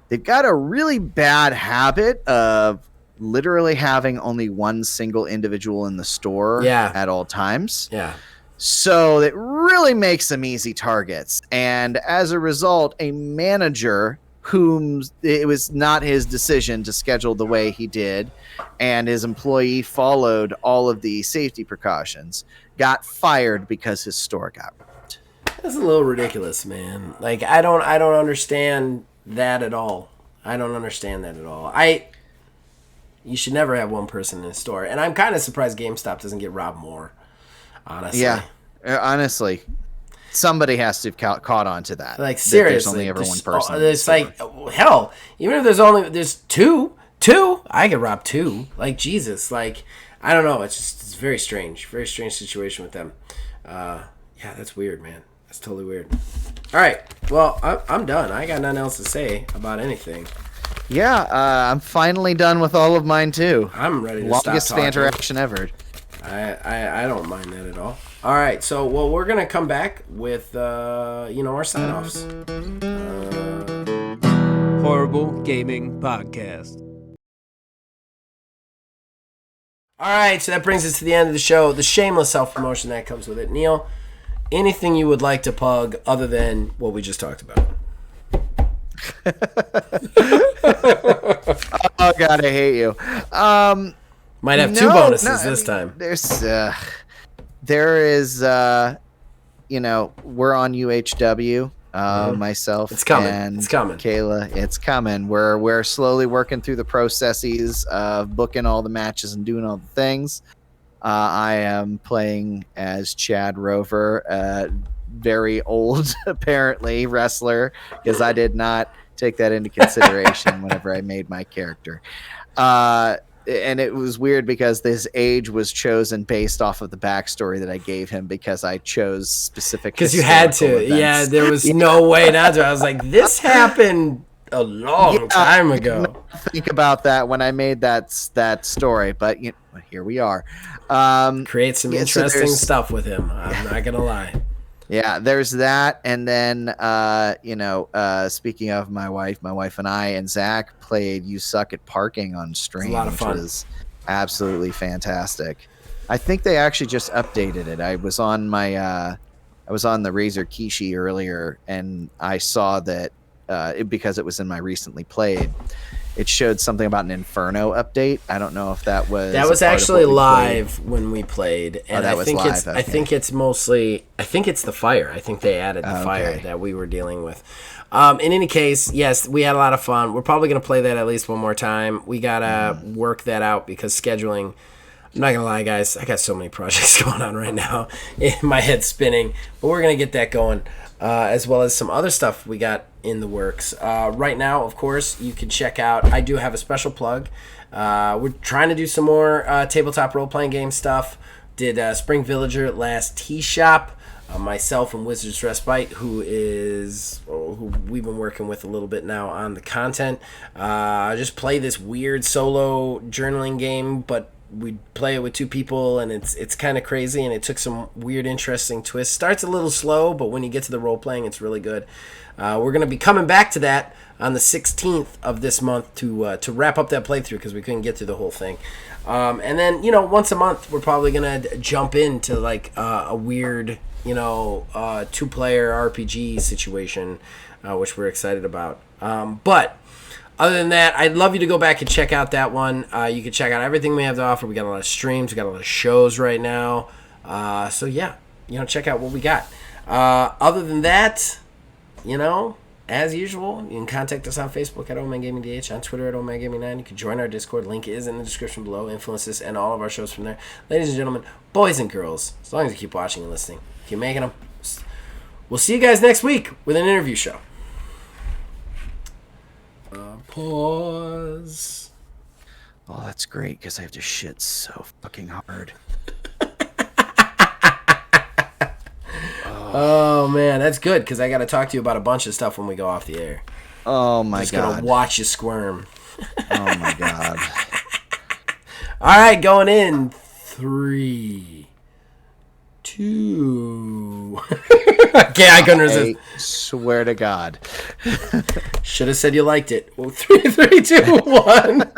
they've got a really bad habit of literally having only one single individual in the store at all times. Yeah. So it really makes them easy targets. And as a result, a manager whom it was not his decision to schedule the way he did, and his employee followed all of the safety precautions, got fired because his store got robbed. That's a little ridiculous, man. Like, I don't understand that at all. You should never have one person in a store. And I'm kind of surprised GameStop doesn't get robbed more, honestly. Yeah, honestly. Somebody has to have caught on to that. Like, seriously. There's only ever one person. It's like, hell, even if there's two, I get robbed too. Like, Jesus. Like, I don't know. It's very strange. Very strange situation with them. Yeah, that's weird, man. That's totally weird. All right. Well, I'm done. I got nothing else to say about anything. Yeah, I'm finally done with all of mine too. I'm ready to Longest stop talking. interaction ever. I don't mind that at all. All right, so we're gonna come back with our sign-offs. Horrible Gaming Podcast. All right, so that brings us to the end of the show. The shameless self-promotion that comes with it. Neil, anything you would like to plug other than what we just talked about? Oh God, I hate you. Might have two bonuses this time. There is, we're on UHW, myself it's coming. and it's coming. Kayla. It's coming. We're slowly working through the processes of booking all the matches and doing all the things. I am playing as Chad Rover, very old, apparently, wrestler, because I did not take that into consideration whenever I made my character. And it was weird because this age was chosen based off of the backstory that I gave him because I chose specific. Because you had to. Events. Yeah, there was no way not to. I was like, this happened a long time ago. Think about that when I made that story, but here we are. Create some interesting stuff with him. I'm not going to lie. Yeah, there's that, and then speaking of my wife and I and Zach played "You Suck at Parking" on stream, a lot of fun. Which was absolutely fantastic. I think they actually just updated it. I was on the Razer Kishi earlier, and I saw that because it was in my recently played, it showed something about an Inferno update. I don't know if that was That was a part of actually what we live when we played, and that I was think live, it's okay. I think it's mostly the fire. I think they added the fire Okay. that we were dealing with. In any case, yes, we had a lot of fun. We're probably gonna play that at least one more time. We gotta work that out because scheduling. I'm not gonna lie, guys. I got so many projects going on right now. My head's spinning, but we're gonna get that going, as well as some other stuff we got in the works. Right now, of course, you can check out. I do have a special plug. We're trying to do some more tabletop role-playing game stuff. Did Spring Villager last T-Shop. Myself and Wizards Respite, who we've been working with a little bit now on the content. Just play this weird solo journaling game, but we play it with two people, and it's kind of crazy, and it took some weird, interesting twists. Starts a little slow, but when you get to the role-playing, it's really good. We're going to be coming back to that on the 16th of this month to wrap up that playthrough because we couldn't get through the whole thing. And then, once a month, we're probably going to jump into like a weird, two-player RPG situation, which we're excited about. But other than that, I'd love you to go back and check out that one. You can check out everything we have to offer. We got a lot of streams. We got a lot of shows right now. So, yeah, check out what we got. Other than that, as usual, you can contact us on Facebook at OManGamingDH, on Twitter at OManGaming9. You can join our Discord. Link is in the description below. Influence this and all of our shows from there. Ladies and gentlemen, boys and girls, as long as you keep watching and listening, keep making them. We'll see you guys next week with an interview show. Pause. Oh, that's great because I have to shit so fucking hard. Oh, man, that's good because I got to talk to you about a bunch of stuff when we go off the air. Oh, my Just God. going to watch you squirm. Oh, my God. All right, going in. 3, 2. Okay, I couldn't resist. I swear to God. Should have said you liked it. Well, 3, 2, 1.